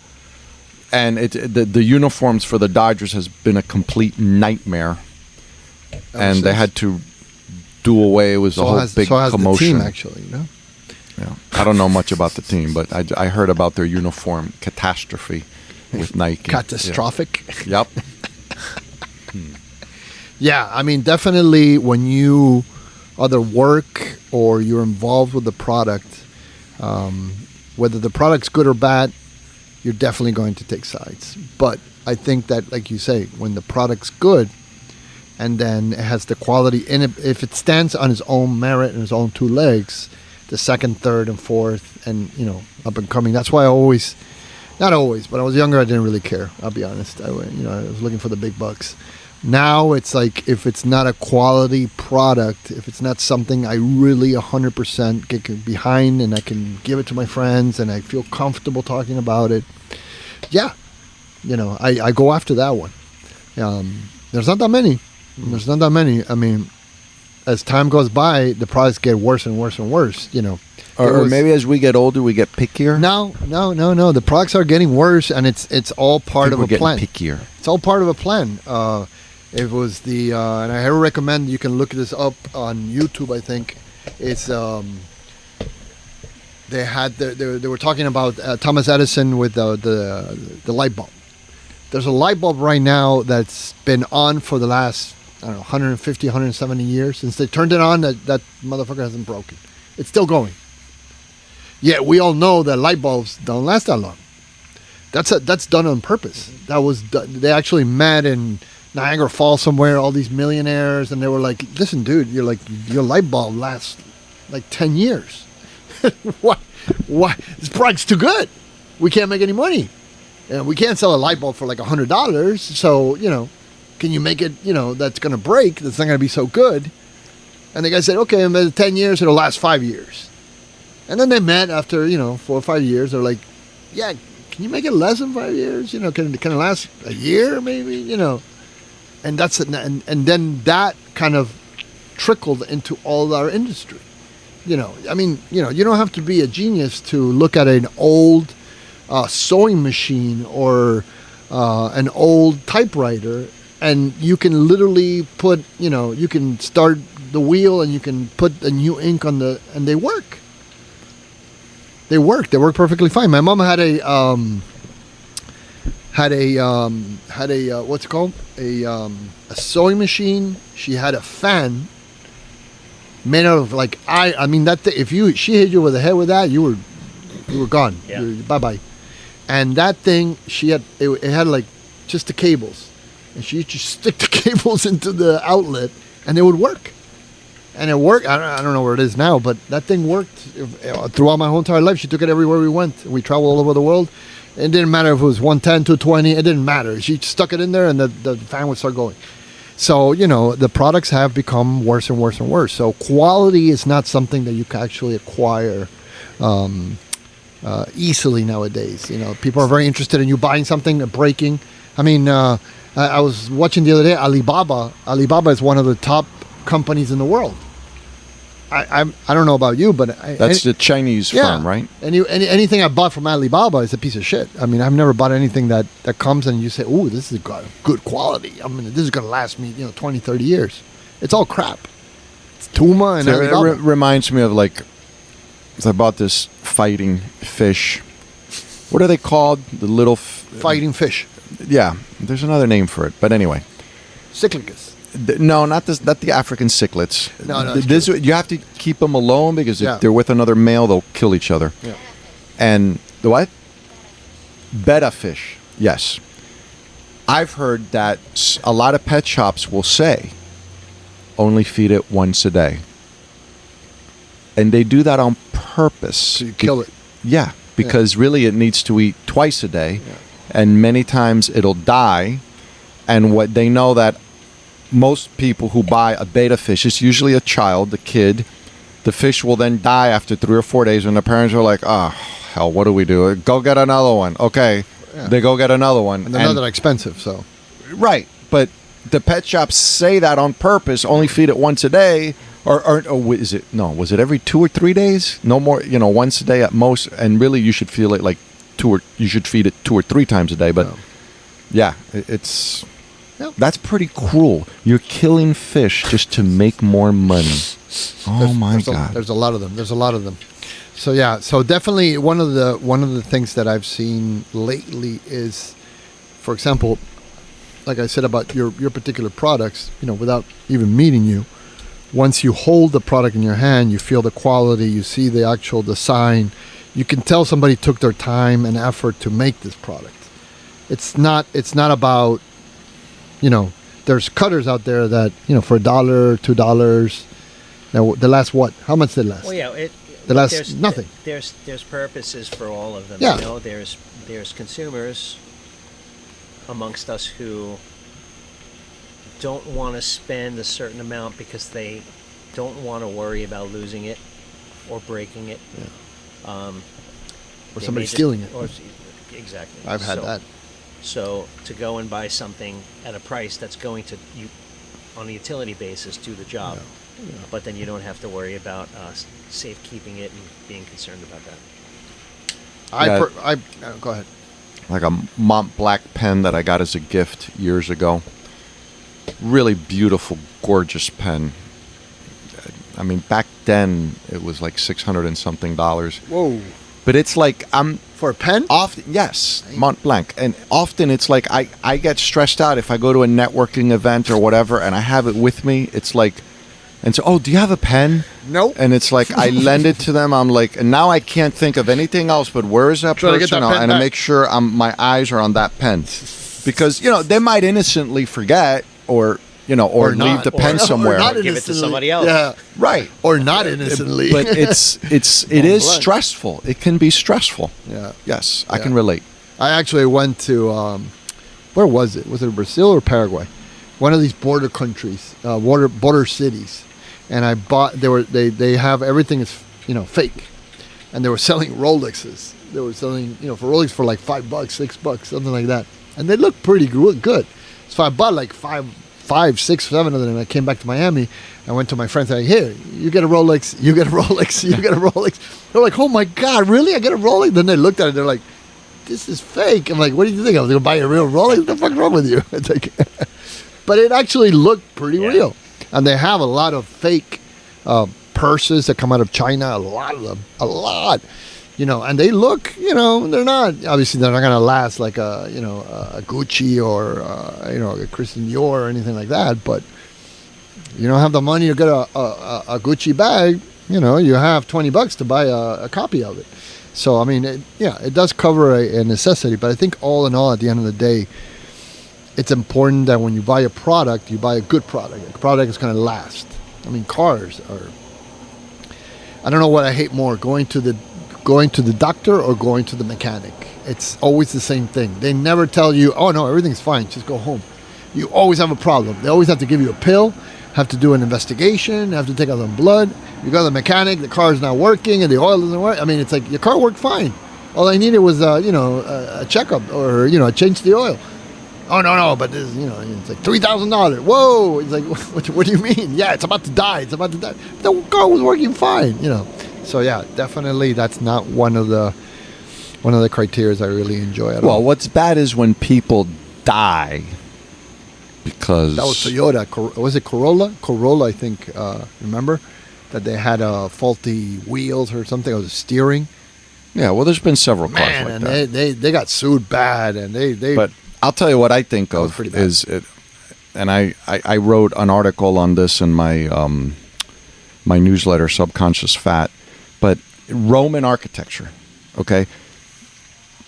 And the uniforms for the Dodgers has been a complete nightmare, and they had to do away with the whole big commotion. The team, actually, you know. Yeah. I don't know much about the team, but I heard about their uniform catastrophe with Nike. Catastrophic. Yeah. Yep. Yeah, I mean, definitely when you either work or you're involved with the product, whether the product's good or bad, you're definitely going to take sides. But I think that, like you say, when the product's good and then it has the quality in it, if it stands on its own merit and its own two legs, the second, third, and fourth, and, you know, up and coming. That's why I always, not always, but I was younger, I didn't really care. I'll be honest. I was looking for the big bucks. Now it's like, if it's not a quality product, if it's not something I really 100% get behind and I can give it to my friends and I feel comfortable talking about it, yeah, you know, I go after that one. There's not that many. I mean, as time goes by, the products get worse and worse and worse, you know. Or maybe as we get older, we get pickier? No. The products are getting worse, and it's all part of a plan. Pickier. It's all part of a plan. It was and I recommend you can look this up on YouTube. I think it's they were talking about Thomas Edison with the light bulb. There's a light bulb right now that's been on for the last, I don't know, 150, 170 years since they turned it on. That motherfucker hasn't broken. It's still going. Yet we all know that light bulbs don't last that long. That's done on purpose. They actually met in Niagara Falls somewhere, all these millionaires, and they were like, "Listen, dude, your light bulb lasts like 10 years. What? This product's too good. We can't make any money, and we can't sell a light bulb for like $100. So, you know, can you make it? You know, that's going to break. That's not going to be so good." And the guy said, "Okay, in 10 years, it'll last 5 years." And then they met after, 4 or 5 years. They're like, "Yeah, can you make it less than 5 years? You know, can it last a year, maybe? You know." And that's and then that kind of trickled into all our industry. You know, I mean, you don't have to be a genius to look at an old sewing machine or an old typewriter, and you can literally put, you can start the wheel and you can put a new ink on and they work. They work perfectly fine. My mom had a what's it called? A sewing machine. She had a fan made out of I mean that thing, if she hit you with a head with that, you were gone. Yeah. Bye bye. And that thing, it had like just the cables, and she used to stick the cables into the outlet, and it would work. And it worked. I don't know where it is now, but that thing worked throughout my whole entire life. She took it everywhere we went. We traveled all over the world. It didn't matter if it was 110, 220. It didn't matter. She stuck it in there, and the fan would start going. So, the products have become worse and worse and worse. So quality is not something that you can actually acquire easily nowadays. People are very interested in you buying something, breaking. I mean, I was watching the other day, Alibaba. Alibaba is one of the top companies in the world. I don't know about you, but that's the Chinese firm, right? Anything I bought from Alibaba is a piece of shit. I mean, I've never bought anything that comes and you say, "Ooh, this is good quality. I mean, this is going to last me, 20, 30 years." It's all crap. It's Tuma and Alibaba. It reminds me of I bought this fighting fish. What are they called? The little fighting fish. Yeah, there's another name for it, but anyway, Cyclicus. No, not the African cichlids. No. You have to keep them alone because if they're with another male, they'll kill each other. Yeah. And the what? Betta fish. Yes. I've heard that a lot of pet shops will say, only feed it once a day. And they do that on purpose. So you kill it. Yeah, because really it needs to eat twice a day. Yeah. And many times it'll die. And what they know that most people who buy a betta fish, it's usually a child, the kid. The fish will then die after 3 or 4 days when the parents are like, "Oh, hell, what do we do? Go get another one." Okay. Yeah. They go get another one. And they're not that expensive, so. Right. But the pet shops say that on purpose, only feed it once a day. Or was it every 2 or 3 days? No more, once a day at most. And really you should feel it like feed it 2 or 3 times a day. But Yeah. it's Yep. that's pretty cruel. You're killing fish just to make more money. Oh my God! There's a lot of them. There's a lot of them. So yeah, so definitely one of the things that I've seen lately is, for example, like I said about your particular products, without even meeting you, once you hold the product in your hand, you feel the quality, you see the actual design, you can tell somebody took their time and effort to make this product. It's not about, there's cutters out there that, for $1, $2. Now, they last what? How much they last? Well, yeah, They last nothing. There's purposes for all of them. Yeah. There's consumers amongst us who don't want to spend a certain amount because they don't want to worry about losing it or breaking it. Or They somebody may just- stealing it. Exactly. I've had that. So to go and buy something at a price that's going to, on a utility basis, do the job, but then you don't have to worry about safekeeping it and being concerned about that. Go ahead. Like a Mont Black pen that I got as a gift years ago. Really beautiful, gorgeous pen. I mean, back then it was like $600 and something. Whoa. But it's like For a pen? often, yes, Mont Blanc, and often it's like I get stressed out if I go to a networking event or whatever, and I have it with me. It's like, and so, oh, do you have a pen? Nope. And it's like I lend it to them. I'm like, and now I can't think of anything else. But where is that Try to get person? that pen And I back. make sure my eyes are on that pen, because they might innocently forget or Or leave not. the pen Or somewhere. not Give it to innocently. somebody else. Yeah. Right. Or not innocently. But it is Blood. stressful. It can be stressful. Yeah. Yes, I Yeah. can relate. I actually went to, where was it? Was it Brazil or Paraguay? One of these border countries, border cities. And I bought, they have everything is, fake. And they were selling Rolexes. They were selling, for Rolex for like $5, $6, something like that. And they looked pretty good. So I bought like 5, 6, 7 of them. And I came back to Miami. I went to my friends. I here, you get a Rolex, you get a Rolex, you get a Rolex. They're like, oh my God, really? I get a Rolex? Then they looked at it. They're like, this is fake. I'm like, what do you think? I was going to buy a real Rolex? What the fuck's wrong with you? It's like, but it actually looked pretty real. And they have a lot of fake purses that come out of China. A lot of them. A lot. And they look, they're not, obviously they're not going to last like a Gucci or, a Christian Dior or anything like that. But you don't have the money to get a Gucci bag, you have $20 to buy a copy of it. So, I mean, it does cover a necessity. But I think all in all, at the end of the day, it's important that when you buy a product, you buy a good product. A product is going to last. I mean, cars are, I don't know what I hate more, going to the doctor or going to the mechanic. It's always the same thing. They never tell you, oh no, everything's fine, just go home. You always have a problem. They always have to give you a pill, have to do an investigation, have to take out some blood. You go to the mechanic, the car's not working and the oil doesn't work. I mean, it's like your car worked fine. All I needed was a checkup or change the oil. Oh no, but this, it's like $3,000. Whoa! It's like, what do you mean? Yeah, it's about to die. It's about to die. The car was working fine. So yeah, definitely that's not one of the criteria I really enjoy at all. Well, what's bad is when people die because That was Toyota. Was it Corolla? Corolla, I think. Remember that they had faulty wheels or something? It was steering. Yeah, well, there's been several cars Man, like and that. they got sued bad, and they. But I'll tell you what I think was of pretty bad. is it, and I wrote an article on this in my my newsletter, Subconscious Fat. But Roman architecture, okay?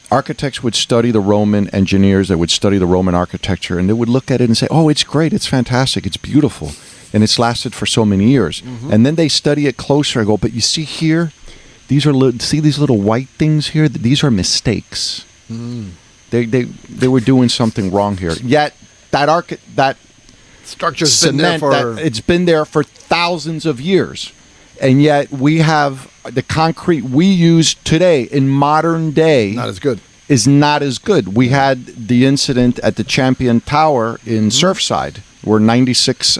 Architects would study the Roman engineers, they would study the Roman architecture, and they would look at it and say, oh, it's great, it's fantastic, it's beautiful, and it's lasted for so many years. Mm-hmm. And then they study it closer and go, but you see here, see these little white things here? These are mistakes. Mm. They were doing something wrong here. Yet that structure's been there for... it's been there for thousands of years. And yet we have the concrete we use today in modern day not as good. Is not as good. We had the incident at the Champion Tower in Surfside where 96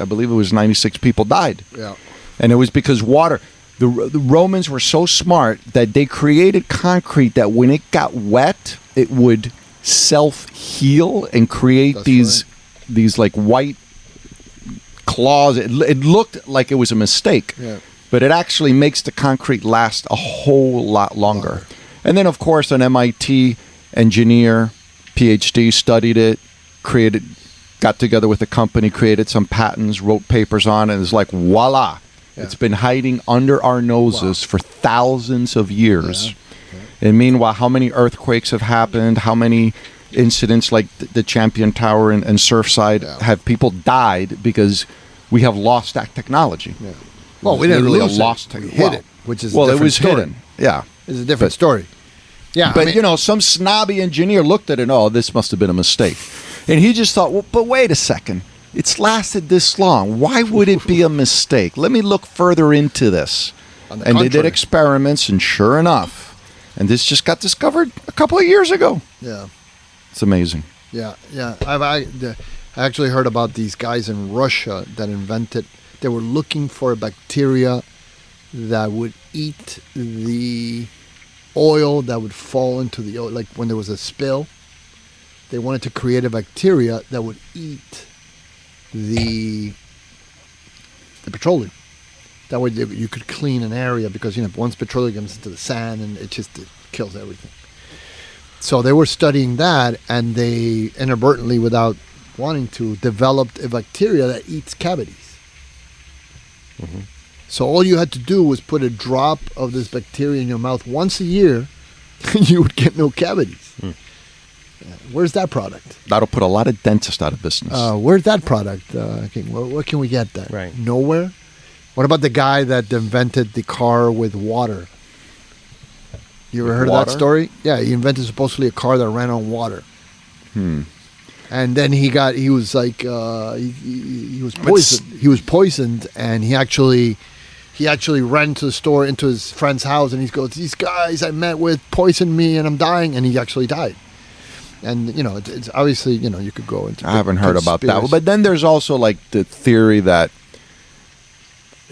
people died. Yeah. And it was because water. The Romans were so smart that they created concrete that when it got wet, it would self-heal and create these like white claws. It looked like it was a mistake, but it actually makes the concrete last a whole lot longer. And then, of course, an MIT engineer, PhD, studied it, got together with a company, created some patents, wrote papers on it, and it's like, voila. Yeah. It's been hiding under our noses for thousands of years. Yeah. Yeah. And meanwhile, how many earthquakes have happened? How many incidents like the Champion Tower and Surfside have people died because we have lost that technology? Yeah. Well, we didn't lose it. We hid it, which is a different story. Hidden. Yeah. It's a different story. Yeah. But, some snobby engineer looked at it and, this must have been a mistake. And he just thought, well, but wait a second. It's lasted this long. Why would it be a mistake? Let me look further into this. And they did experiments, and sure enough, and this just got discovered a couple of years ago. Yeah. It's amazing. Yeah, yeah. I actually heard about these guys in Russia that invented, they were looking for a bacteria that would eat the oil that would fall into the oil, like when there was a spill. They wanted to create a bacteria that would eat the petroleum. That way you could clean an area, because once petroleum comes into the sand, and it kills everything. So they were studying that, and they inadvertently, without wanting to, developed a bacteria that eats cavities. Mm-hmm. So all you had to do was put a drop of this bacteria in your mouth once a year, and you would get no cavities. Mm. Where's that product? That'll put a lot of dentists out of business. Where's that product? Where can we get that? Right. Nowhere? What about the guy that invented the car with water? You ever heard of that story? Yeah, he invented supposedly a car that ran on water. And then he was like, he was poisoned. He was poisoned, and he actually ran to the store, into his friend's house, and he goes, "These guys I met with poisoned me, and I'm dying," and he actually died. And it's obviously you could go into. I haven't heard about that, but then there's also like the theory that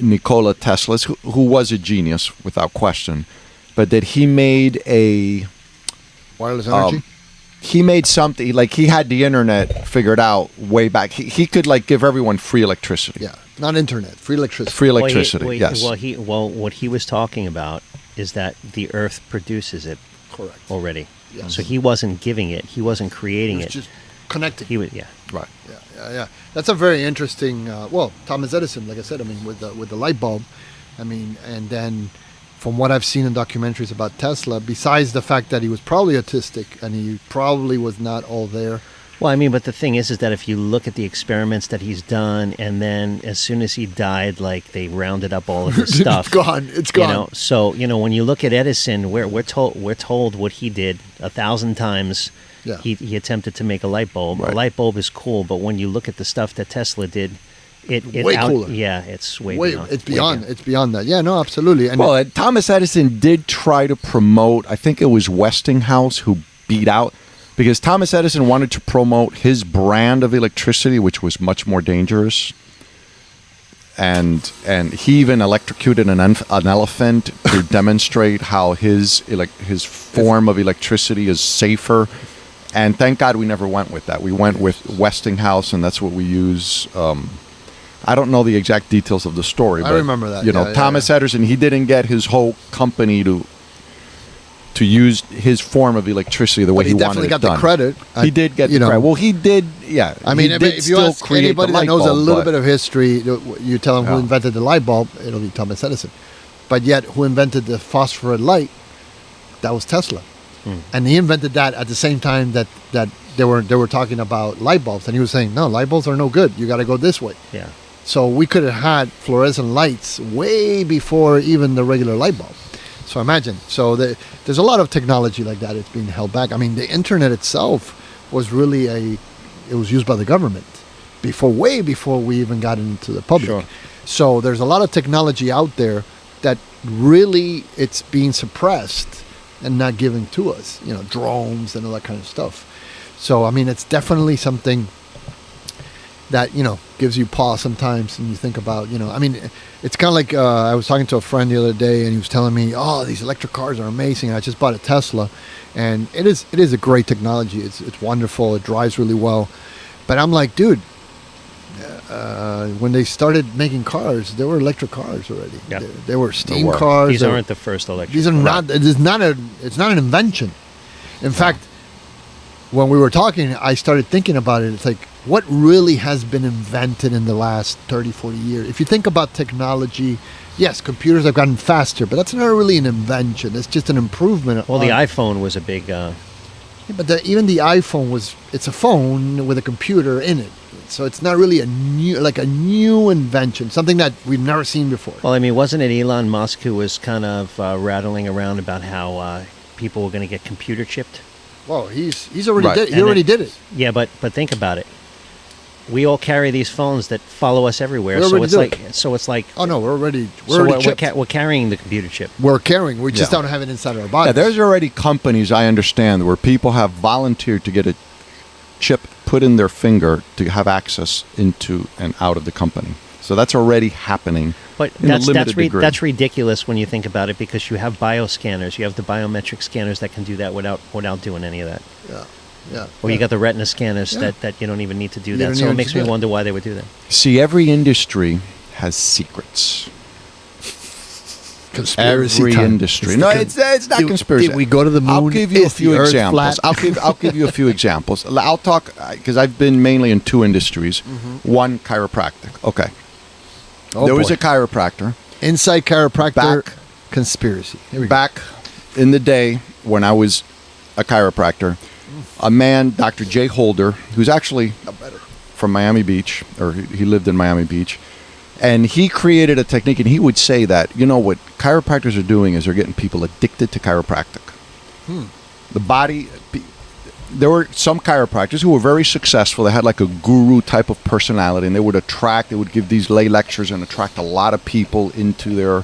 Nikola Tesla, who was a genius without question, but that he made a wireless energy. He made something like he had the internet figured out way back. He could like give everyone free electricity. Yeah, not internet, free electricity. Free electricity. Yes. Well, what he was talking about is that the Earth produces it. Correct. Already. Yes. So he wasn't giving it. He wasn't creating it. Just connecting. He was, right. Yeah. That's a very interesting. Thomas Edison, like I said, with the light bulb, and then from what I've seen in documentaries about Tesla, besides the fact that he was probably autistic and he probably was not all there. Well, but the thing is that if you look at the experiments that he's done, and then as soon as he died, like they rounded up all of his stuff. It's gone. So when you look at Edison, we're told what he did 1,000 times. Yeah. He attempted to make a light bulb. Right. A light bulb is cool, but when you look at the stuff that Tesla did, it way cooler. Yeah, it's way beyond. It's beyond. It's beyond that. Yeah, no, absolutely. And Thomas Edison did try to promote. I think it was Westinghouse who beat out. Because Thomas Edison wanted to promote his brand of electricity, which was much more dangerous, and he even electrocuted an elephant to demonstrate how his form of electricity is safer. And thank God we never went with that. We went with Westinghouse, and that's what we use. I don't know the exact details of the story, but I remember that. Thomas Edison, he didn't get his whole company to use his form of electricity the way he wanted it done. He definitely got the credit. He did get the credit. Well, he did, yeah. If you ask anybody that knows a little bit of history, you tell them who invented the light bulb, it'll be Thomas Edison. But yet, who invented the phosphorus light? That was Tesla. And he invented that at the same time that they were talking about light bulbs. And he was saying, no, light bulbs are no good. You got to go this way. Yeah. So we could have had fluorescent lights way before even the regular light bulb. So imagine. So there's a lot of technology like that. It's being held back. The internet itself was really it was used by the government way before we even got into the public. Sure. So there's a lot of technology out there that really it's being suppressed and not given to us. Drones and all that kind of stuff. So it's definitely something that gives you pause sometimes, and you think about It's kind of like I was talking to a friend the other day, and he was telling me, "Oh, these electric cars are amazing. I just bought a Tesla, and it is a great technology. It's wonderful. It drives really well." But I'm like, dude, when they started making cars, there were electric cars already. Yep. There were steam cars. These aren't the first electric. These are not. It's not an invention. In fact, when we were talking, I started thinking about it. It's like, what really has been invented in the last 30, 40 years? If you think about technology, yes, computers have gotten faster, but that's not really an invention. It's just an improvement. Well, the iPhone was a big... but even the iPhone it's a phone with a computer in it. So it's not really a new invention, something that we've never seen before. Well, I mean, wasn't it Elon Musk who was kind of rattling around about how people were going to get computer chipped? Well, he's already Right. did. He already did it. Yeah, but think about it. We all carry these phones that follow us everywhere. We So already it's like Oh no, we're already chipped. we're carrying the computer chip. We're carrying. We just Yeah. don't have it inside our body. Yeah, there's already companies, I understand, where people have volunteered to get a chip put in their finger to have access into and out of the company. So that's already happening. But in a limited degree. that's ridiculous when you think about it, because you have bioscanners, you have the biometric scanners that can do that without doing any of that. Yeah. Or you got the retina scanners Yeah. that you don't even need to do You that. don't So it even makes do me that. wonder why they would do that. See, every industry has secrets. Conspiracy Every time. industry. It's No, the it's not did- conspiracy. did we go to the moon? I'll give you a Is the few Earth examples. flat? I'll give you a few examples. I'll talk because I've been mainly in two industries. One, chiropractic. Okay, Oh, there was boy. a chiropractor inside chiropractor back conspiracy. Here we go. back in the day when I was a chiropractor. A man, Dr. Jay Holder, who's actually from Miami Beach, or he lived in Miami Beach. And he created a technique, and he would say that, you know, what chiropractors are doing is they're getting people addicted to chiropractic. The body, there were some chiropractors who were very successful. They had like a guru type of personality, and they would give these lay lectures and attract a lot of people into their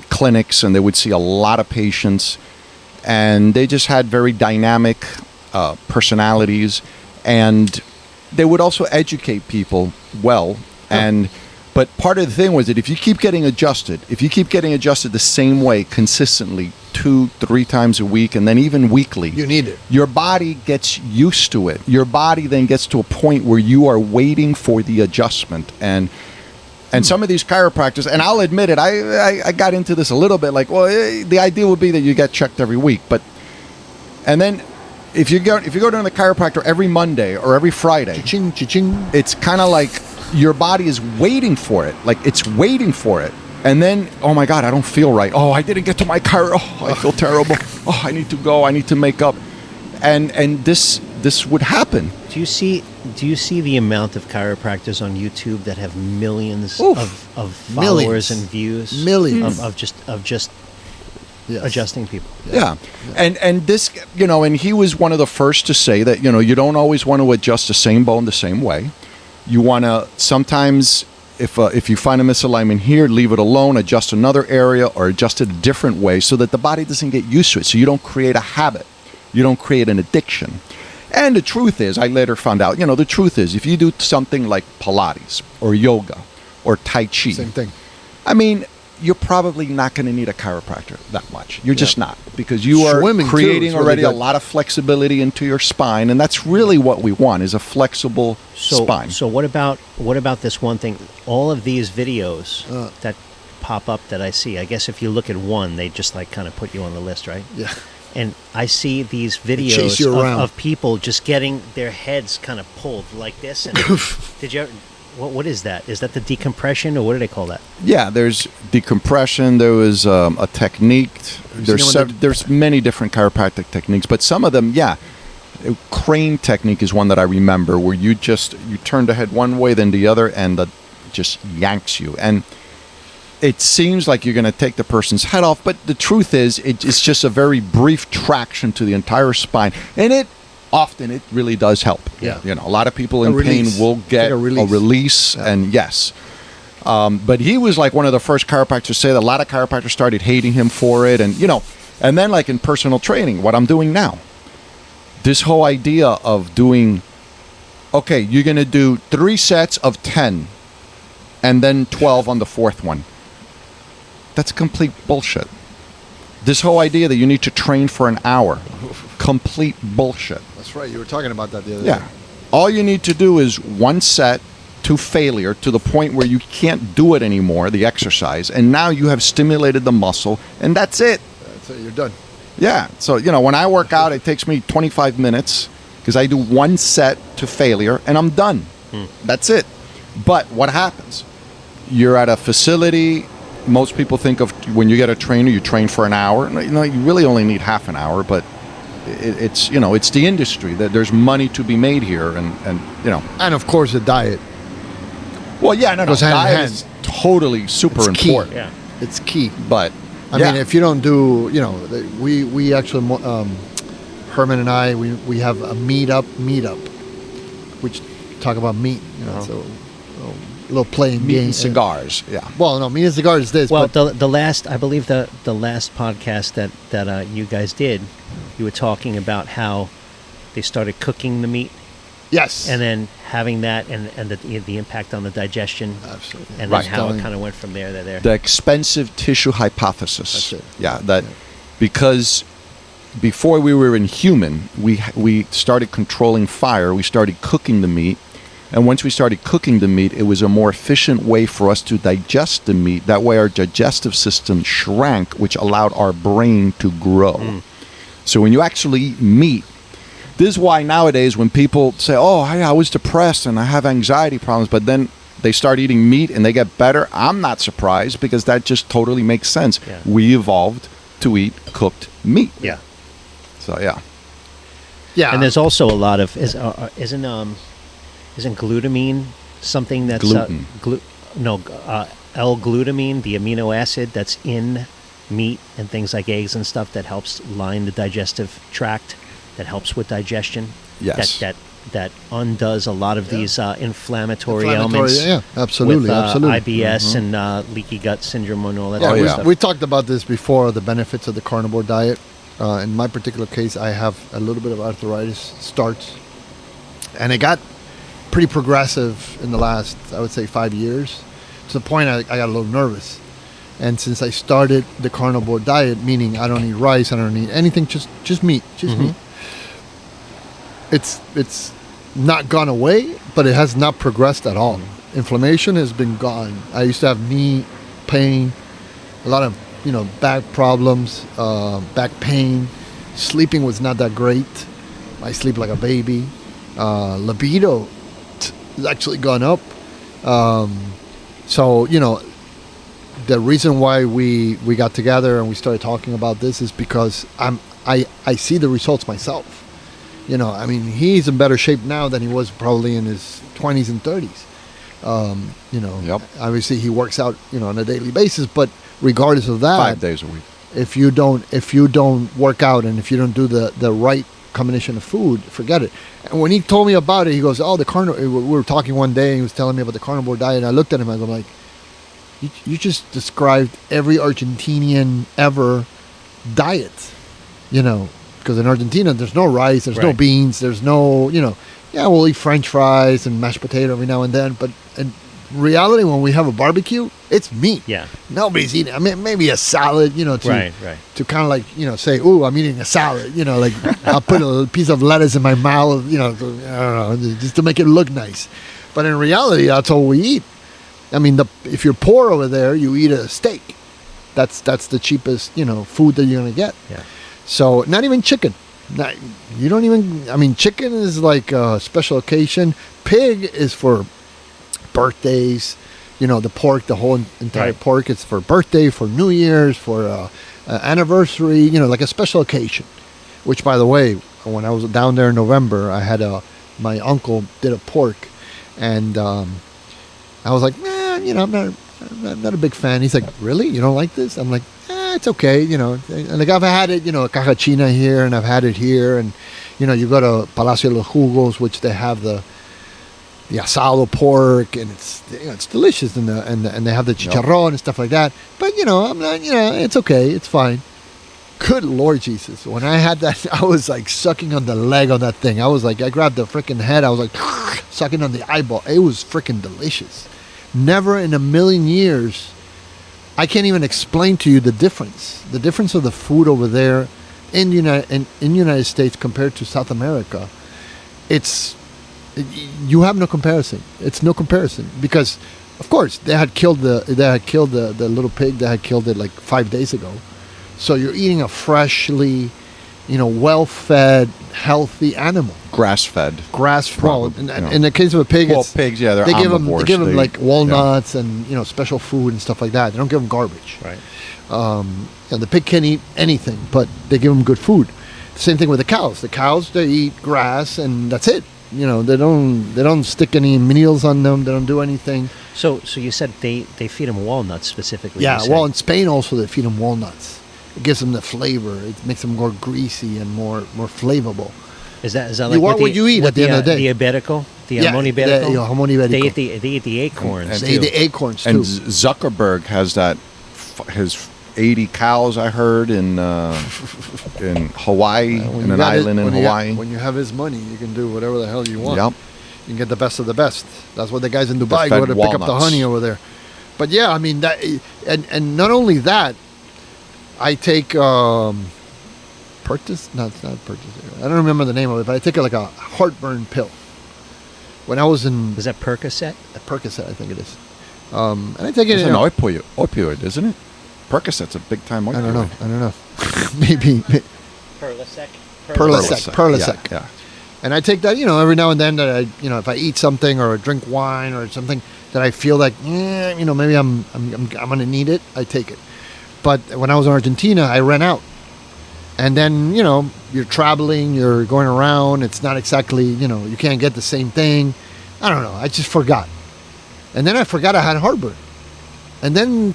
clinics, and they would see a lot of patients. And they just had very dynamic personalities, and they would also educate people well. But part of the thing was that if you keep getting adjusted the same way consistently 2-3 times a week, and then even weekly, You need it. your body gets used to it. Your body then gets to a point where you are waiting for the adjustment. And some of these chiropractors, and I'll admit it, I got into this a little bit, like, well, the idea would be that you get checked every week, and then if you go to the chiropractor every Monday or every Friday, Cha-ching, cha-ching. it's kind of like your body is waiting for it. Like, it's waiting for it. And then, oh my God, I don't feel right. Oh, I didn't get to my chiro. Oh, I feel terrible. Oh, I need to go. I need to make up. And this would happen. Do you see the amount of chiropractors on YouTube that have millions Oof. of followers Millions. and views? Millions. of just Yes. adjusting people. Yeah. And this, you know, and he was one of the first to say that, you know, you don't always want to adjust the same bone the same way. You want to sometimes, if you find a misalignment here, leave it alone, adjust another area, or adjust it a different way so that the body doesn't get used to it. So you don't create a habit. You don't create an addiction. And the truth is, I later found out, you know, the truth is, if you do something like Pilates or yoga or Tai Chi, Same thing. I mean, you're probably not going to need a chiropractor that much. You're just not, because you are Swimming, too, creating is really already a good. lot of flexibility into your spine, and that's really what we want, is a flexible spine. So what about this one thing? All of these videos that pop up that I see, I guess if you look at one, they just like kind of put you on the list, right? Yeah. And I see these chase videos you around. of people just getting their heads kind of pulled like this. And did you ever, what is that? Is that the decompression, or what do they call that? Yeah, there's decompression. There was a technique. There's many different chiropractic techniques, but some of them, yeah. Crane technique is one that I remember, where you turn the head one way, then the other, and that just yanks you. And it seems like you're going to take the person's head off, but the truth is, it's just a very brief traction to the entire spine, and it really does help. Yeah. You know, a lot of people in A release. pain will get Like a release. release, Yeah. and yes. But he was like one of the first chiropractors to say that. A lot of chiropractors started hating him for it, and you know, and then like in personal training, what I'm doing now, this whole idea of doing, okay, you're going to do 3 sets of 10, and then 12 on the fourth one. That's complete bullshit. This whole idea that you need to train for an hour, complete bullshit. That's right. You were talking about that the other Yeah. day. All you need to do is one set to failure, to the point where you can't do it anymore, the exercise, and now you have stimulated the muscle, and that's it. That's it. You're done. Yeah. So, when I work out, it takes me 25 minutes because I do one set to failure, and I'm done. That's it. But what happens? You're at a facility. Most people think of when you get a trainer, you train for an hour. You really only need half an hour, but it's the industry that there's money to be made here, and And of course, the diet. Well, yeah, no, Goes hand in diet hand. is totally super It's key. important. Yeah. It's key. But I mean, if you don't do, we actually, Herman and I, we have a meetup, which talk about meat. So a little playing meat game. and cigars, yeah. Well, no, meat and cigars is this. Well, but the last, I believe the last podcast that you guys did, you were talking about how they started cooking the meat yes, and then having that and the impact on the digestion. absolutely, And Right. then how it kind of went from there to there. The expensive tissue hypothesis. That's it. Yeah, because before we were in human, we started controlling fire. We started cooking the meat. And once we started cooking the meat, it was a more efficient way for us to digest the meat. That way our digestive system shrank, which allowed our brain to grow. So when you actually eat meat, this is why nowadays when people say, oh, hey, I was depressed and I have anxiety problems, but then they start eating meat and they get better, I'm not surprised, because that just totally makes sense. Yeah. We evolved to eat cooked meat. Yeah. So, yeah. yeah. And there's also a lot of isn't glutamine something that's Gluten. L-glutamine, the amino acid that's in meat and things like eggs and stuff that helps line the digestive tract, that helps with digestion. Yes. That undoes a lot of these inflammatory ailments. Yeah, absolutely, with, absolutely. IBS and leaky gut syndrome and all that Yeah, type of yeah. stuff. we talked about this before, the benefits of the carnivore diet. In my particular case, I have a little bit of arthritis starts, and it got pretty progressive in the last, I would say, 5 years, to the point I got a little nervous. And since I started the carnivore diet, meaning I don't eat rice, I don't eat anything, just meat, meat. It's not gone away, but it has not progressed at all. Inflammation has been gone. I used to have knee pain, a lot of back problems, back pain. Sleeping was not that great. I sleep like a baby. Libido has actually gone up. So the reason why we got together and we started talking about this is because I see the results myself. I mean, he's in better shape now than he was probably in his 20s and 30s. Yep. Obviously he works out, on a daily basis, but regardless of that, 5 days a week. if you don't work out and if you don't do the right combination of food, forget it. And when he told me about it, he goes, "Oh, the carnivore." We were talking one day, and he was telling me about the carnivore diet. And I looked at him, and I'm like, "You just described every Argentinian ever diet, because in Argentina there's no rice, there's no Right. beans, there's no, yeah, we'll eat French fries and mashed potato every now and then, but in reality, when we have a barbecue, it's meat. Yeah. Nobody's eating. I mean, maybe a salad, Right. to kind of like, say, "Ooh, I'm eating a salad," like I'll put a piece of lettuce in my mouth, I don't know, just to make it look nice. But in reality, that's all we eat. I mean, if you're poor over there, you eat a steak. That's the cheapest, food that you're gonna get. Yeah. So not even chicken. You don't even. I mean, chicken is like a special occasion. Pig is for birthdays. The pork, the whole entire Right. pork, it's for birthday, for New Year's, for anniversary. Like a special occasion. Which, by the way, when I was down there in November, I had my uncle did a pork, and I was like, I'm not a big fan. He's like, "Really? You don't like this?" I'm like, "It's okay." And like I've had it, Caja China here, and I've had it here, and you go to Palacio de los Jugos, which they have the asado pork, and it's delicious, and they have the chicharrón and stuff like that. But I'm not, it's okay, it's fine. Good Lord Jesus, when I had that, I was like sucking on the leg on that thing. I was like, I grabbed the freaking head, I was like sucking on the eyeball. It was freaking delicious. Never in a million years. I can't even explain to you the difference. The difference of the food over there in the United States compared to South America. You have no comparison. It's no comparison because, of course, they had killed the little pig. They had killed it like 5 days ago. So you're eating a freshly, well-fed, healthy animal. Grass-fed. Well, in the case of a pig, pigs, yeah, they're they give them omnivores. like walnuts and special food and stuff like that. They don't give them garbage. Right. And the pig can't eat anything, but they give them good food. Same thing with the cows. The cows, they eat grass and that's it. They don't stick any meals on them. They don't do anything. So you said they feed them walnuts specifically. Yeah, well, in Spain also they feed them walnuts. It gives them the flavor. It makes them more greasy and more flavorful. Is that like what you eat at the end of the day? The iberico, the jamón iberico. Jamón iberico. They eat the acorns. They eat the acorns too. And Zuckerberg has that. His 80 cows, I heard, in Hawaii, in an island in Hawaii. When you have his money, you can do whatever the hell you want. Yep. You can get the best of the best. That's what the guys in Dubai go to pick up the honey over there. But yeah, I mean that, and not only that, I take Pertis. No, it's not Pertis. I don't remember the name of it, but I take like a heartburn pill. When I was in, is that Percocet? Percocet, I think it is. And I take it. It's an opioid, isn't it? Percocet's a big time opioid. I don't know. Maybe. Perlosec. Yeah. And I take that, every now and then that I, if I eat something or drink wine or something that I feel like, maybe I'm going to need it, I take it. But when I was in Argentina, I ran out. And then, you're traveling, you're going around. It's not exactly, you can't get the same thing. I don't know. I just forgot. And then I forgot I had heartburn. And then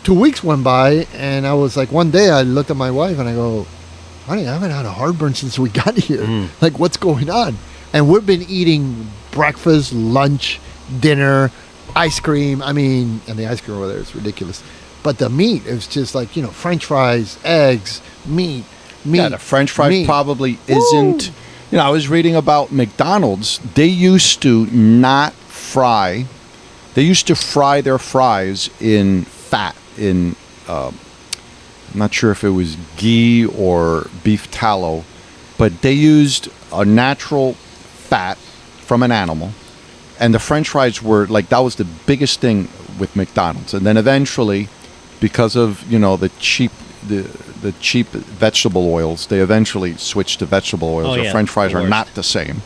2 weeks went by, and I was like, one day I looked at my wife and I go, honey, I haven't had a heartburn since we got here. Like, what's going on? And we've been eating breakfast, lunch, dinner, ice cream. I mean, and the ice cream over there is ridiculous. But the meat is just like, French fries, eggs, meat. Yeah, the French fries meat. probably isn't. I was reading about McDonald's. They used to not fry. They used to fry their fries in fat, I'm not sure if it was ghee or beef tallow, but they used a natural fat from an animal, and the French fries were like, that was the biggest thing with McDonald's. And then eventually, because of the cheap vegetable oils, they eventually switched to vegetable oils. The French fries are not the same,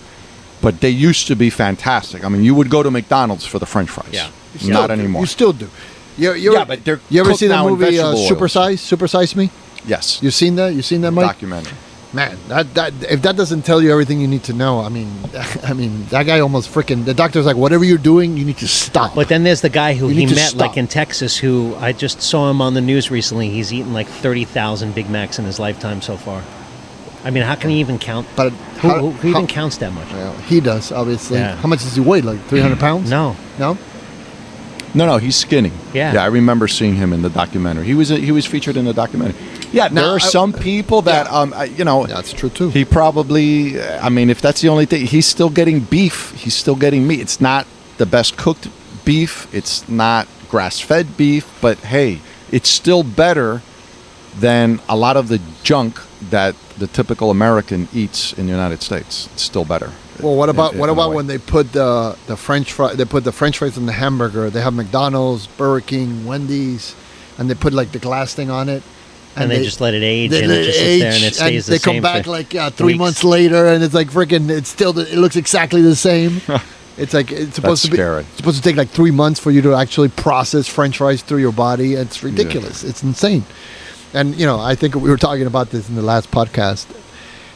but they used to be fantastic. I mean, you would go to McDonald's for the French fries. Yeah, not anymore. You still do. But they're you ever seen the now in movie vegetable oils. Super Size Me? Yes. You seen that? Mike? Documentary. Man, that if that doesn't tell you everything you need to know, I mean, that guy almost freaking. The doctor's like, whatever you're doing, you need to stop. But then there's the guy who he met stop. like in Texas, who I just saw him on the news recently. He's eaten like 30,000 Big Macs in his lifetime so far. I mean, how can he even count? But who even counts that much? Well, he does, obviously. Yeah. How much does he weigh? Like 300 pounds? No. No, he's skinny. Yeah. I remember seeing him in the documentary. He was featured in the documentary. Yeah, there are some people that that's true too. He probably, I mean, if that's the only thing, he's still getting beef. He's still getting meat. It's not the best cooked beef. It's not grass-fed beef, but hey, it's still better than a lot of the junk that the typical American eats in the United States. It's still better. Well, what about when they put the French fry? They put the French fries in the hamburger. They have McDonald's, Burger King, Wendy's, and they put like the glass thing on it, and they just let it age, and it just sits there and it stays the same. They come back like 3 months later, and it's like freaking. It looks exactly the same. It's like it's supposed to be. Scary. It's supposed to take like 3 months for you to actually process French fries through your body. It's ridiculous. Yeah. It's insane. And I think we were talking about this in the last podcast.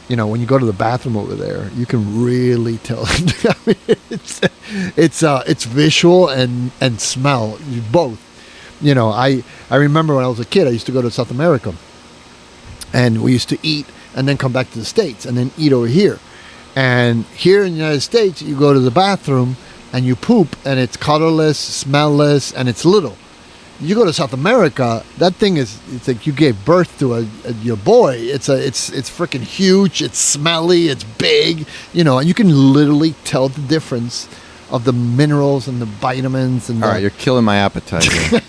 When you go to the bathroom over there, you can really tell. I mean, it's visual and smell, both. I remember when I was a kid, I used to go to South America, and we used to eat and then come back to the States and then eat over here. And here in the United States, you go to the bathroom and you poop, and it's colorless, smellless, and it's little. You go to South America, that thing it's like you gave birth to your boy. It's freaking huge, it's smelly, it's big, and you can literally tell the difference of the minerals and the vitamins and All right, you're killing my appetite here.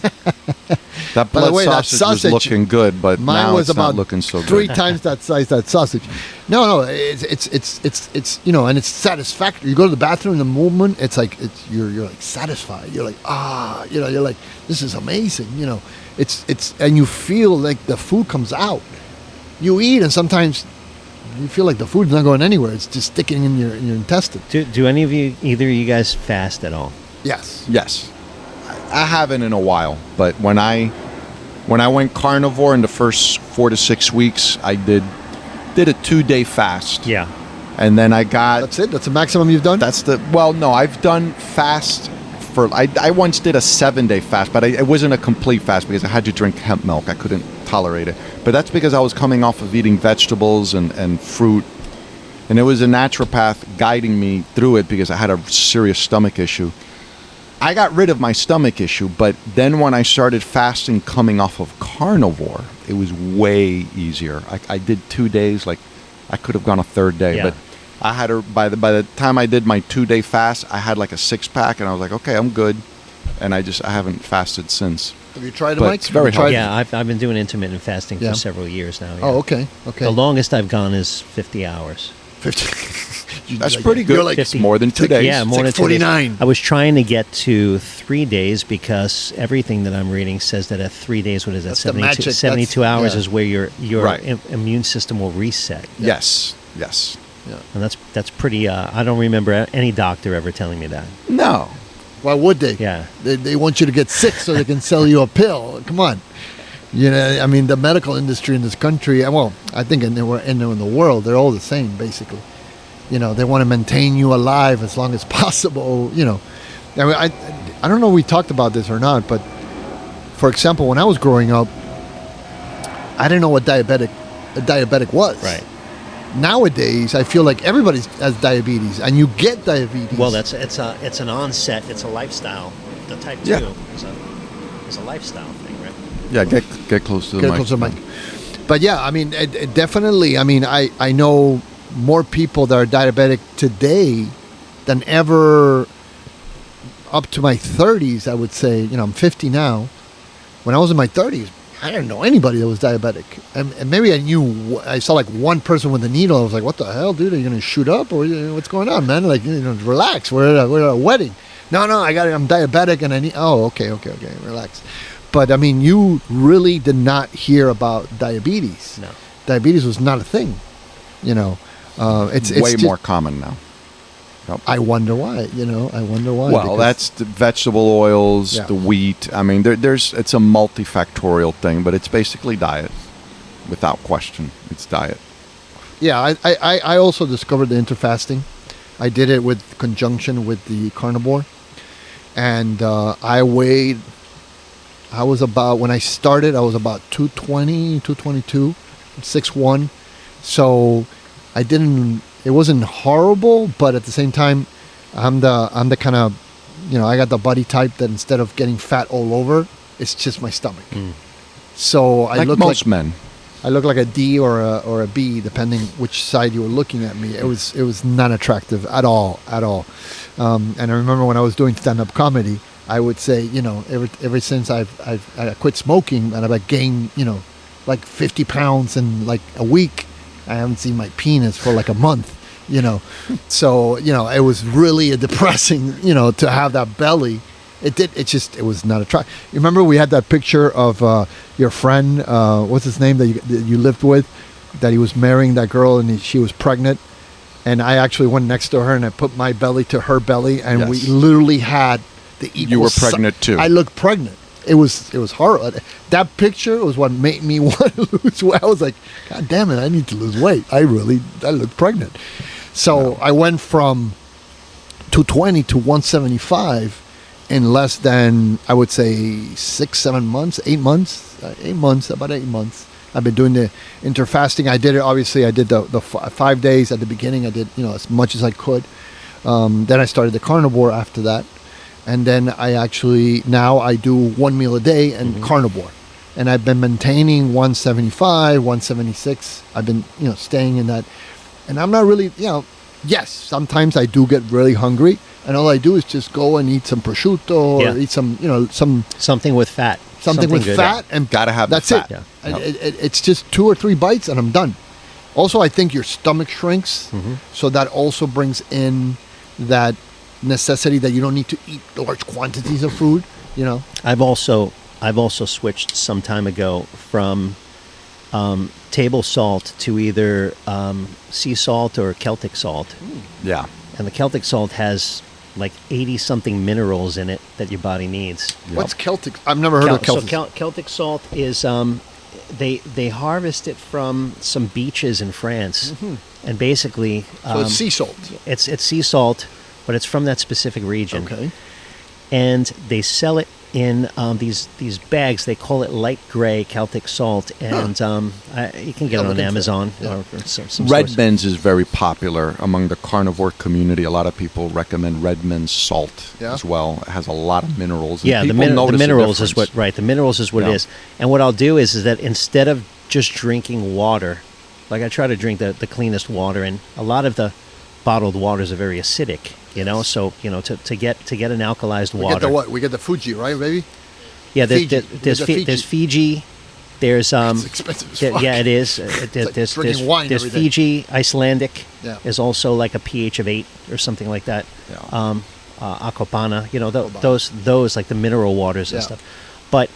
That By the blood way, that sausage was looking good, but mine now was it's about not looking so three good. times that size, that sausage. No, it's you know, and it's satisfactory. You go to the bathroom, the movement, it's like you're like satisfied. You're like, you know, you're like, this is amazing. You know, it's and you feel like the food comes out. You eat, and sometimes you feel like the food's not going anywhere. It's just sticking in your intestine. Do any of you, either of you guys, fast at all? Yes. Yes, I haven't in a while, but when I went carnivore in the first 4 to 6 weeks, I did a 2-day fast. Yeah. And then I got... That's it? That's the maximum you've done? Well, no, I've done fast for... I once did a 7-day fast, but it wasn't a complete fast because I had to drink hemp milk. I couldn't tolerate it. But that's because I was coming off of eating vegetables and fruit. And it was a naturopath guiding me through it because I had a serious stomach issue. I got rid of my stomach issue, but then when I started fasting coming off of carnivore, it was way easier. I did 2 days, like I could have gone a third day, Yeah. but I had by the time I did my 2-day fast, I had like a 6-pack, and I was like, okay, I'm good, and I haven't fasted since. Have you tried it, But Mike? it's very Have you tried Yeah, I've been doing intermittent fasting Yeah. for several years now. Yeah. Oh, okay. Okay. The longest I've gone is 50 hours. 50. That's pretty good. You're like, It's more than 2 days. Yeah, more than 2 days. 649. I was trying to get to 3 days because everything that I'm reading says that at 3 days, what is that? That's the 72, magic. 72 That's- hours yeah. is where your Right. immune system will reset. Yes. And that's pretty. I don't remember any doctor ever telling me that. No. Why would they? Yeah. They want you to get sick so they can sell you a pill. Come on. You know, I mean, the medical industry in this country, well, I think in the world, they're all the same, basically. You know, they want to maintain you alive as long as possible, you know. I mean, I don't know if we talked about this or not, but for example, when I was growing up, I didn't know what a diabetic was. Right. Nowadays, I feel like everybody has diabetes, and you get diabetes. Well, it's an onset. It's a lifestyle. The type 2 Yeah. is a lifestyle thing, right? Yeah, get close to the Get mic. close to the mic. But yeah, I mean, it definitely. I mean, I know more people that are diabetic today than ever up to my 30s, I would say. You know, I'm 50 now. When I was in my 30s, I didn't know anybody that was diabetic. And maybe I saw like one person with a needle. I was like, what the hell, dude? Are you going to shoot up? Or what's going on, man? Like, you know, relax. We're at a wedding. No, I got it. I'm diabetic and I need... Oh, okay. Relax. But, I mean, you really did not hear about diabetes. No. Diabetes was not a thing, you know. It's way just- more common now. Yep. I wonder why, you know. Well, because- that's the vegetable oils, Yeah. the wheat. I mean, it's a multifactorial thing, but it's basically diet, without question. It's diet. Yeah, I also discovered the interfasting. I did it with conjunction with the carnivore. And when I started, I was about 220, 222, 6'1". So it wasn't horrible, but at the same time, I'm the kind of, you know, I got the body type that instead of getting fat all over, it's just my stomach. So I Like look most men. I look like a D or a B, depending which side you were looking at me. It was not attractive at all. And I remember when I was doing stand-up comedy, I would say, you know, ever since I quit smoking and I've gained, you know, like 50 pounds in like a week, I haven't seen my penis for like a month, you know. So, you know, it was really depressing, you know, to have that belly. It was not attractive. You remember we had that picture of your friend, what's his name that you lived with, that he was marrying that girl and she was pregnant, and I actually went next to her and I put my belly to her belly, and Yes. we literally had the equal. You were pregnant too. I looked pregnant. It was horrible. That picture was what made me want to lose weight. I was like, God damn it, I need to lose weight. I looked pregnant. So I went from 220 to 175 in less than, I would say, 8 months. 8 months, about 8 months. I've been doing the interfasting. I did the 5 days at the beginning. I did, you know, as much as I could. Then I started the carnivore after that. And then now I do 1 meal a day and carnivore. And I've been maintaining 175, 176. I've been, you know, staying in that. And I'm not really, you know, yes, sometimes I do get really hungry, and all I do is just go and eat some prosciutto or Yeah. eat some, Something with fat. something with good. fat, and Gotta have the that's fat. it. Yeah. And it's just 2 or 3 bites, and I'm done. Also, I think your stomach shrinks, so that also brings in that necessity that you don't need to eat large quantities of food. I've also switched some time ago from table salt to either sea salt or Celtic salt. Yeah. And the Celtic salt has like 80 something minerals in it that your body needs. What's Celtic? I've never heard of Celtic. So Celtic salt is they harvest it from some beaches in France, and basically So it's sea salt. it's sea salt, but it's from that specific region. Okay. And they sell it in these bags. They call it light gray Celtic salt, and you can get it look on into Amazon it. Yeah. or some Redmond's is very popular among the carnivore community. A lot of people recommend Redmond's salt Yeah. as well. It has a lot of minerals. And Yeah, the people notice minerals is difference. the minerals is what Yeah. it is. And what I'll do is that instead of just drinking water, like I try to drink the cleanest water, and a lot of the bottled waters are very acidic. So to get an alkalized We water. get the what? We get the Fuji, right, baby? Yeah, Fiji. there's There's Fiji. There's It's expensive as fuck. yeah, it is. It's like drinking wine There's every day. Fiji. Icelandic Yeah. is also like a pH of 8 or something like that. Yeah. Akopana, those like the mineral waters and Yeah. stuff. But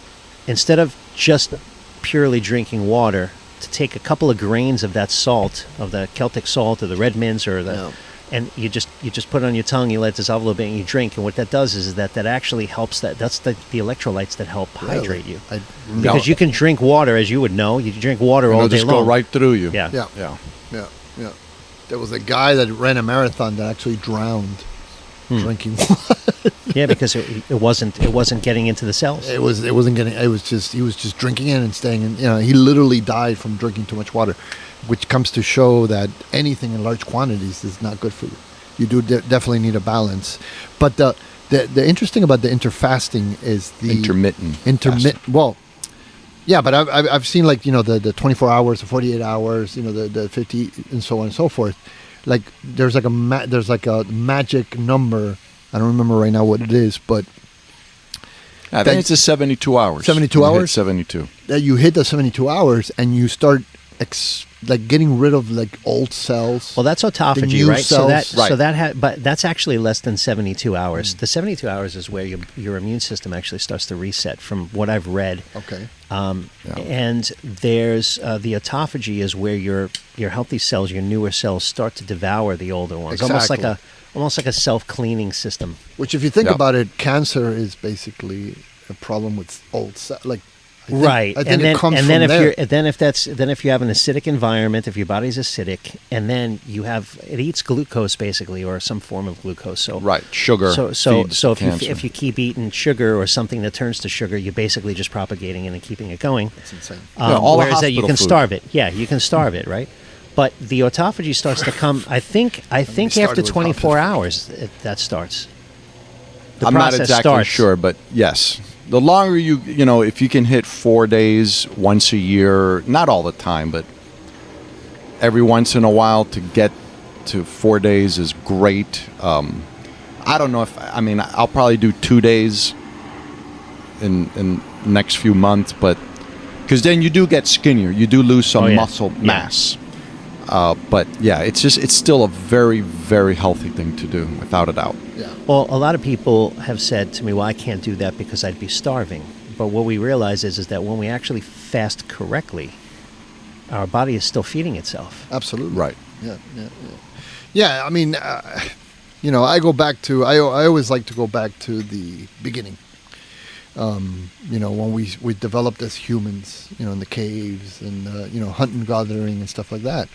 instead of just purely drinking water, to take a couple of grains of that salt, of the Celtic salt or the Redmonds or the Yeah. and you just put it on your tongue, you let it dissolve a little bit, and you drink. And what that does is that actually helps. That's the electrolytes that help hydrate you. Because you can drink water, as you would know. You can drink water all It'll day just long. go right through you. Yeah. Yeah. Yeah. Yeah. There was a guy that ran a marathon that actually drowned drinking water. Yeah, because it wasn't getting into the cells. He was just drinking it and staying in. He literally died from drinking too much water, which comes to show that anything in large quantities is not good for you. You do definitely need a balance. But the interesting about the interfasting is the Intermittent. fasting. Well, yeah, but I've seen like the 24 hours, the 48 hours, the 50 and so on and so forth. Like there's like a magic number. I don't remember right now what it is, but I think it's a 72 hours. 72 You hit hours? 72. that you hit the 72 hours and you start getting rid of like old cells. Well, that's The autophagy, new right? cells. But that's actually less than 72 hours. The 72 hours is where your immune system actually starts to reset, from what I've read. Okay. And there's the autophagy is where your healthy cells, your newer cells, start to devour the older ones, Exactly. almost like a self-cleaning system. Which, if you think Yeah. about it, cancer is basically a problem with old cells. Like, Right, I think it comes from if there. if you have an acidic environment, if your body's acidic, and then it eats glucose basically, or some form of glucose. So Right. Sugar. So feeds if cancer. you keep eating sugar or something that turns to sugar, you're basically just propagating it and keeping it going. It's insane. all the Whereas that you hospital can food. starve it. Yeah, you can starve it, right? But the autophagy starts to come. I think started after with 24 autophagy. hours that starts. The I'm not process exactly starts. sure, but yes. The longer if you can hit 4 days once a year, not all the time, but every once in a while, to get to 4 days is great. I don't know I'll probably do 2 days in next few months, but because then you do get skinnier, you do lose some Oh, yeah. muscle Yeah. mass. But yeah, it's still a very, very healthy thing to do, without a doubt. Yeah. Well, a lot of people have said to me, well, I can't do that because I'd be starving. But what we realize is that when we actually fast correctly, our body is still feeding itself. Absolutely. Right. Yeah. Yeah. I mean, I go back to. I always like to go back to the beginning. When we developed as humans, in the caves and hunting, gathering, and stuff like that.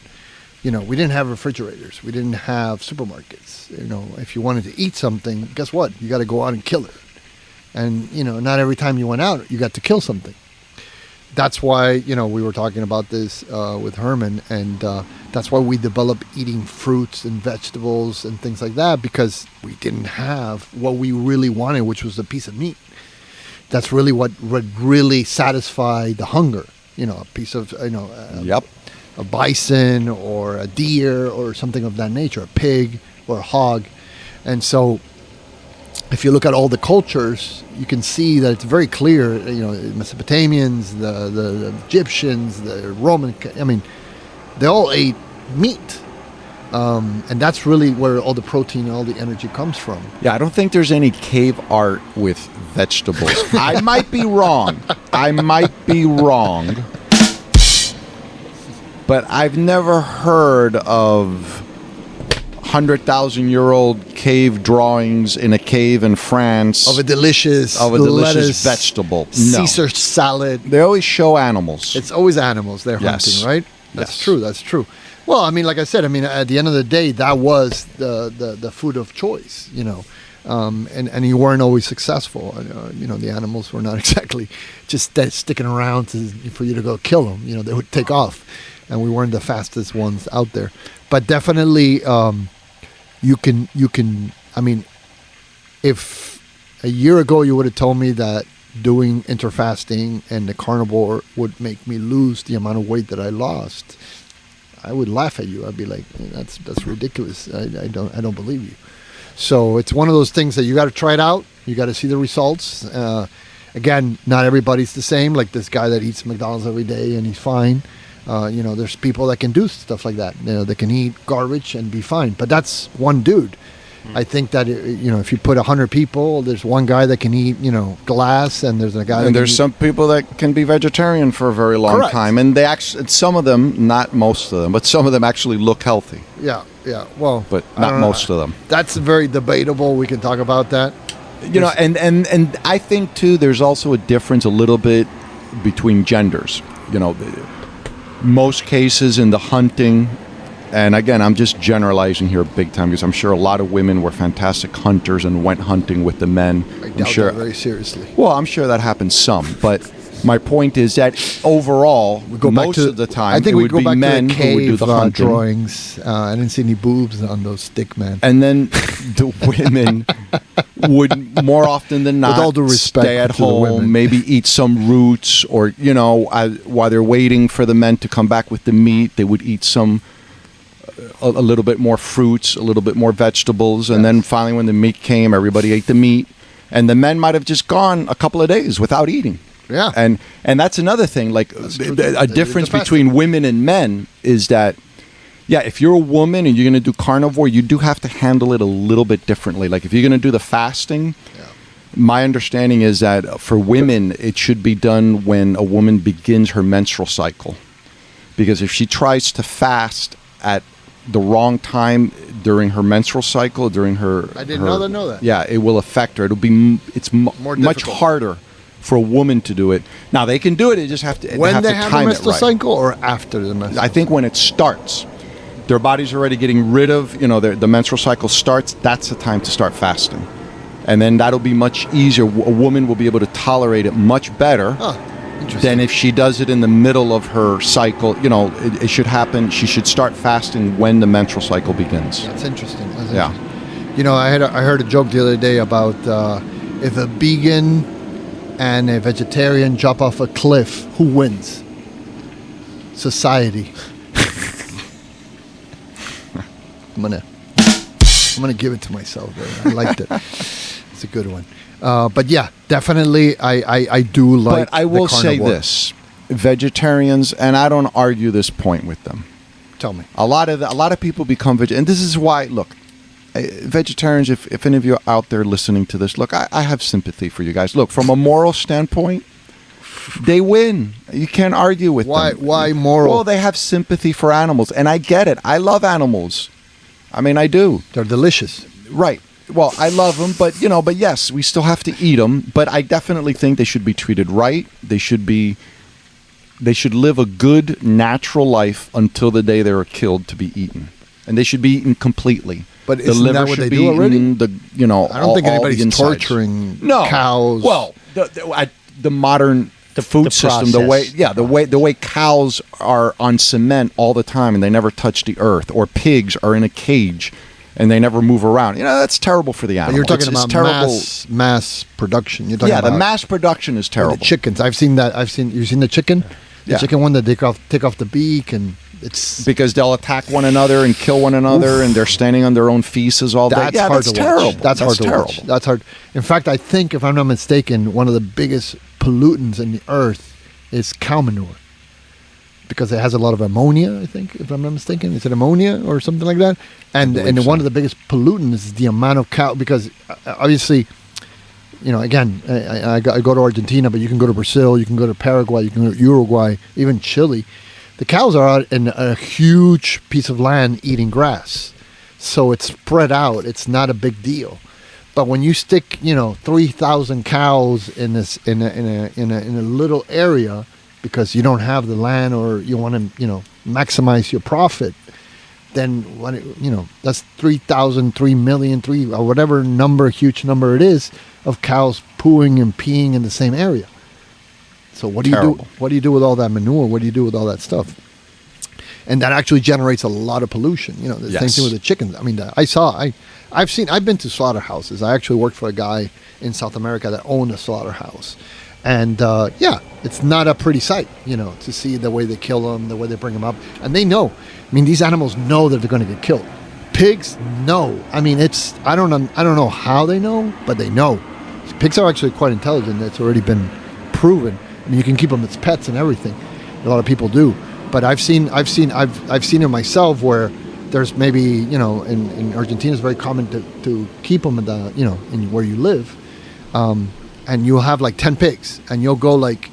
We didn't have refrigerators. We didn't have supermarkets. If you wanted to eat something, guess what? You got to go out and kill it. And not every time you went out, you got to kill something. That's why we were talking about this with Herman, and that's why we developed eating fruits and vegetables and things like that, because we didn't have what we really wanted, which was a piece of meat. That's really what really satisfied the hunger. A piece of Yep. a bison or a deer or something of that nature, a pig or a hog. And so if you look at all the cultures, you can see that it's very clear. You know, Mesopotamians, the Egyptians, the Roman. I mean, they all ate meat, and that's really where all the protein and all the energy comes from. Yeah, I don't think there's any cave art with vegetables. I might be wrong. But I've never heard of 100,000-year-old cave drawings in a cave in France Of a delicious lettuce, vegetable. No. Caesar salad. They always show animals. It's always animals they're hunting, right? That's true. That's true. Well, I mean, like I said, I mean, at the end of the day, that was the food of choice, you know, and you weren't always successful. You know, the animals were not exactly just sticking around for you to go kill them. You know, they would take off, and we weren't the fastest ones out there. But definitely, you can. I mean, if a year ago you would have told me that doing interfasting and the carnivore would make me lose the amount of weight that I lost, I would laugh at you. I'd be like, that's ridiculous. I don't believe you. So it's one of those things that you got to try it out. You got to see the results. Again, not everybody's the same. Like this guy that eats McDonald's every day and he's fine. You know, there's people that can do stuff like that. You know, they can eat garbage and be fine. But that's one dude. I think that, you know, if you put 100 people, there's one guy that can eat, you know, glass, and there's a guy. And there's some people that can be vegetarian for a very long time, and they actually, some of them, not most of them, but some of them actually look healthy. Yeah. Well, but not most of them. That's very debatable. We can talk about that. You know, and I think too, there's also a difference a little bit between genders. You know, most cases in the hunting. And again, I'm just generalizing here big time because I'm sure a lot of women were fantastic hunters and went hunting with the men. I doubt that very seriously. Well, I'm sure that happens some, but my point is that overall, most of the time, I think it we would go be back men to the cave, who would do the hunting. Drawings. I didn't see any boobs on those stick men. And then the women would more often than not with all due respect stay at to the women. home, maybe eat some roots, or you know, while they're waiting for the men to come back with the meat, they would eat some. A little bit more fruits, a little bit more vegetables, and then finally when the meat came, everybody ate the meat, and the men might have just gone a couple of days without eating. Yeah. And that's another thing, like a difference between women and men is that, yeah, if you're a woman and you're going to do carnivore, you do have to handle it a little bit differently. Like if you're going to do the fasting, my understanding is that for women, it should be done when a woman begins her menstrual cycle. Because if she tries to fast at the wrong time during her menstrual cycle, during her... I didn't know that. Yeah, it will affect her. It's more much harder for a woman to do it. Now, they can do it, they just have to when have they to have time a menstrual it right. cycle or after the menstrual I think when it starts, their body's already getting rid of, you know, the menstrual cycle starts, that's the time to start fasting. And then that'll be much easier. A woman will be able to tolerate it much better than if she does it in the middle of her cycle. You know, it should happen. She should start fasting when the menstrual cycle begins. That's interesting. You know, I heard a joke the other day about if a vegan and a vegetarian jump off a cliff, who wins? Society. I'm gonna give it to myself there. I liked it. It's a good one. But yeah, definitely, I do like. But I will say this: vegetarians, and I don't argue this point with them. Tell me. A lot of people become vegetarian, and this is why. Look, vegetarians. If any of you are out there listening to this, look, I have sympathy for you guys. Look, from a moral standpoint, they win. You can't argue with them. Why moral? Well, they have sympathy for animals, and I get it. I love animals. I mean, I do. They're delicious. Right. Well, I love them, but yes, we still have to eat them. But I definitely think they should be treated right. They should live a good, natural life until the day they are killed to be eaten, and they should be eaten completely. But isn't that what they do already? I don't think anybody's torturing cows. Well, the modern food system, the way cows are on cement all the time and they never touch the earth, or pigs are in a cage and they never move around. That's terrible for the animal. You're talking about mass production. You're talking about the mass production is terrible. The chickens. You've seen the chicken? The chicken one that take off the beak and It's because they'll attack one another and kill one another, and they're standing on their own feces all day. that's Yeah, hard that's to terrible. watch. That's hard to terrible. watch. That's hard. In fact, I think, if I'm not mistaken, one of the biggest pollutants in the earth is cow manure, because it has a lot of ammonia. I think, if I'm not mistaken, is it ammonia or something like that? And believe one so. of the biggest pollutants is the amount of cow, because obviously, again, I go to Argentina, but you can go to Brazil, you can go to Paraguay, you can go to Uruguay, even Chile. The cows are out in a huge piece of land eating grass, so it's spread out. It's not a big deal. But when you stick, 3,000 cows in a little area, because you don't have the land, or you want to, maximize your profit, then that's 3,000, 3 million, or whatever number, huge number it is, of cows pooing and peeing in the same area. So what do you do? Terrible. What do you do with all that manure? What do you do with all that stuff? And that actually generates a lot of pollution. The same Yes. thing with the chickens. I mean, I've been to slaughterhouses. I actually worked for a guy in South America that owned a slaughterhouse. And it's not a pretty sight, to see the way they kill them, the way they bring them up. And they know. I mean, these animals know that they're going to get killed. Pigs know. I mean, I don't know how they know, but they know. Pigs are actually quite intelligent. That's already been proven. I mean, you can keep them as pets and everything. A lot of people do. But I've seen it myself, where there's maybe, in Argentina it's very common to keep them in where you live. And you'll have like 10 pigs, and you'll go like,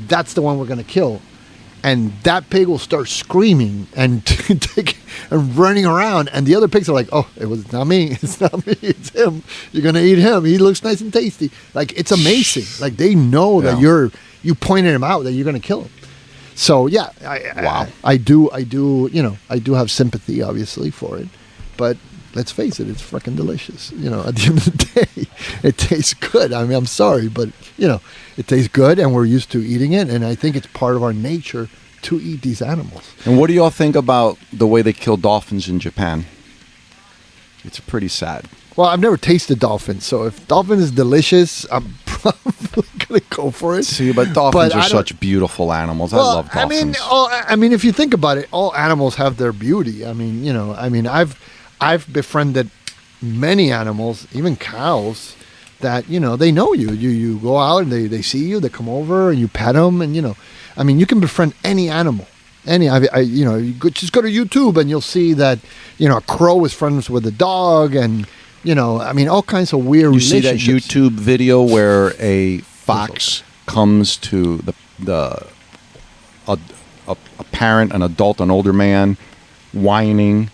that's the one we're going to kill. And that pig will start screaming and and running around. And the other pigs are like, oh, it's not me. It's not me. It's him. You're going to eat him. He looks nice and tasty. Like, it's amazing. Like, they know that you pointed him out, that you're going to kill him. So, yeah, I do have sympathy, obviously, for it. But let's face it, it's freaking delicious. At the end of the day, it tastes good. I mean, I'm sorry, but, it tastes good, and we're used to eating it. And I think it's part of our nature to eat these animals. And what do y'all think about the way they kill dolphins in Japan? It's pretty sad. Well, I've never tasted dolphin, so if dolphin is delicious, I'm probably going to go for it. See, but dolphins are such beautiful animals. I love dolphins. I mean, if you think about it, all animals have their beauty. I mean, I've befriended many animals, even cows, that, they know you. You go out and they see you, they come over and you pet them, and, you can befriend any animal. Just go to YouTube and you'll see that, a crow is friends with a dog, and, all kinds of weird You see that relationships. YouTube video where a fox comes to a parent, an adult, an older man, whining.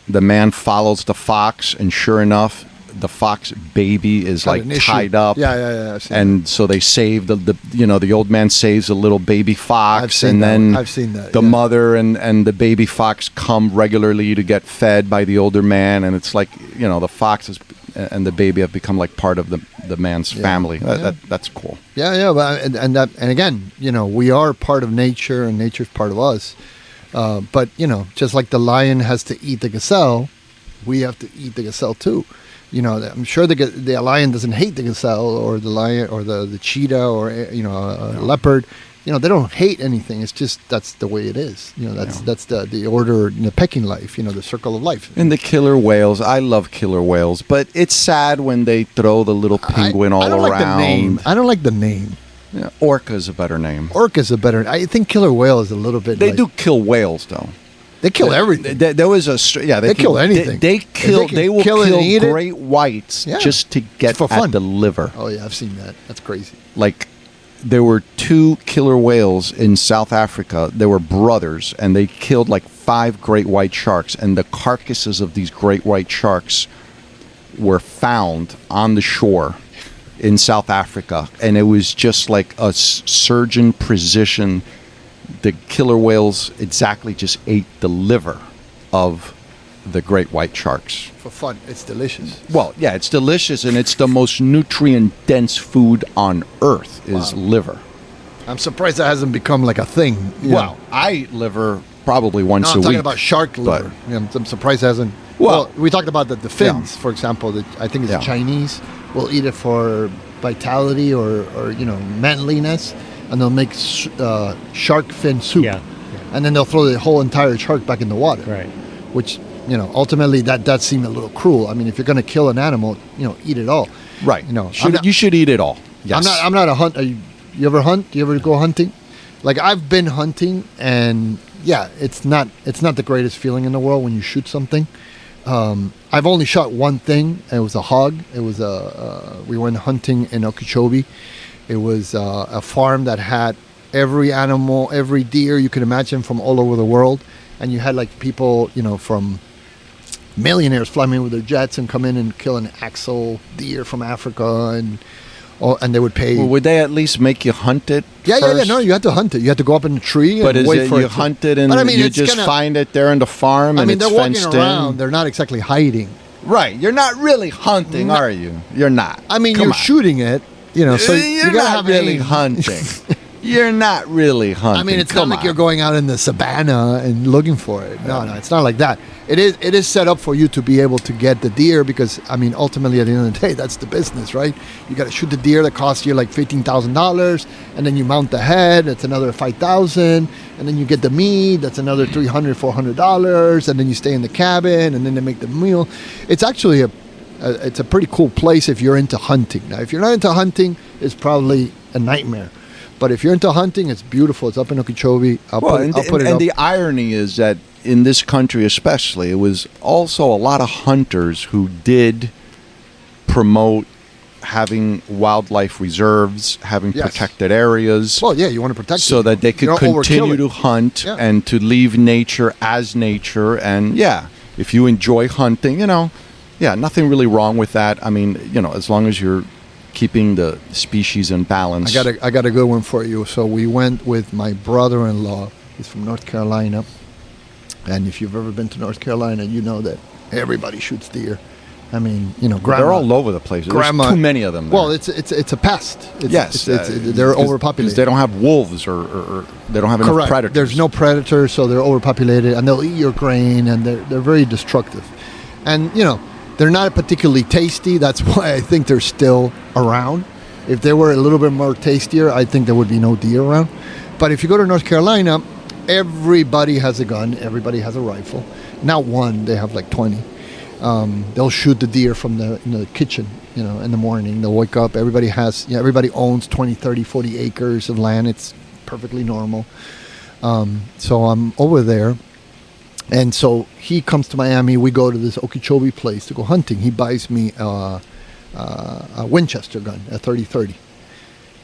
The man follows the fox, and sure enough, the fox baby is Got an issue. tied up. Yeah. I've seen And so they save the old man saves a little baby fox, I've seen and that then one. I've seen that, the yeah. mother and the baby fox come regularly to get fed by the older man, and it's like, the fox and the baby have become like part of the man's family. That's cool. Yeah, but and again, we are part of nature, and nature's part of us. But just like the lion has to eat the gazelle, we have to eat the gazelle too. I'm sure the lion doesn't hate the gazelle, or the lion, or the cheetah, or a leopard. They don't hate anything. It's just that's the way it is. That's the order in the pecking life. The circle of life. And the killer whales, I love killer whales, but it's sad when they throw the little penguin all I don't around. like the name. I don't like the name. Yeah, orca is a better name. Orca's a better. I think killer whale is a little bit. They do kill whales, though. They kill everything. There was they kill anything. They will kill and eat it. great whites Yeah. just to get For fun. at the liver. Oh yeah, I've seen that. That's crazy. Like, there were 2 killer whales in South Africa. They were brothers, and they killed like 5 great white sharks. And the carcasses of these great white sharks were found on the shore in South Africa, and it was just like a surgeon precision. The killer whales exactly just ate the liver of the great white sharks. For fun, it's delicious. Well, yeah, it's delicious, and it's the most nutrient-dense food on earth is liver. I'm surprised that hasn't become like a thing. Well, I eat liver probably once I'm a talking week. about shark liver. I'm surprised it hasn't. Well- Well, we talked about the fins, for example. I think it's Yeah. Chinese will eat it for vitality or manliness, and they'll make shark fin soup. Yeah. and then they'll throw the whole entire shark back in the water. Right. Which, ultimately that seemed a little cruel. I mean, if you're going to kill an animal, eat it all. Right. You should eat it all. Yes. I'm not a hunt. You ever hunt? Do you ever go hunting? Like, I've been hunting, and yeah, it's not the greatest feeling in the world when you shoot something. I've only shot one thing. And it was a hog. It was we went hunting in Okeechobee. It was a farm that had every animal, every deer you could imagine from all over the world, and you had like people, from millionaires flying in with their jets and come in and kill an axle deer from Africa, and they would pay. Well, would they at least make you hunt it? Yeah. first? No, you had to hunt it. You had to go up in a tree But and is wait it for you it. hunt it and But I mean, you it's just gonna- find it there in the farm and I mean, it's they're walking fenced around. in? They're not exactly hiding. Right. You're not really hunting, are you? You're not. I mean, Come you're on. shooting it. So You're you gotta not have really aim. hunting. You're not really hunting. I mean, it's Come not like on. you're going out in the savannah and looking for it. No, it's not like that. It is set up for you to be able to get the deer because, I mean, ultimately at the end of the day, that's the business, right? You got to shoot the deer that costs you like $15,000, and then you mount the head. That's another $5,000, and then you get the meat. That's another $300, $400, and then you stay in the cabin, and then they make the meal. It's actually it's a pretty cool place if you're into hunting. Now, if you're not into hunting, it's probably a nightmare. But if you're into hunting, it's beautiful. It's up in Okeechobee. I'll put it and up. the irony is that in this country especially, it was also a lot of hunters who did promote having wildlife reserves, having Yes. protected areas. Well, yeah, you want to protect so it. that they could You don't overkill continue it. to hunt Yeah. and to leave nature as nature. And yeah, if you enjoy hunting, nothing really wrong with that. I mean, as long as you're keeping the species in balance. I got a good one for you. So we went with my brother-in-law. He's from North Carolina. And if you've ever been to North Carolina, you know that everybody shoots deer. I mean, grandma. They're all over the place. Grandma, There's too many of them there. Well, it's a pest. Yes, They're overpopulated. because they don't have wolves or they don't have enough Correct. predators. There's no predators, so they're overpopulated, and they'll eat your grain, and they're very destructive. And they're not particularly tasty. That's why I think they're still around. If they were a little bit more tastier, I think there would be no deer around. But if you go to North Carolina, everybody has a gun. Everybody has a rifle. Not one. They have like 20. They'll shoot the deer from the kitchen, in the morning. They'll wake up. Everybody owns 20, 30, 40 acres of land. It's perfectly normal. So I'm over there. And so he comes to Miami. We go to this Okeechobee place to go hunting. He buys me a Winchester gun, a 30-30,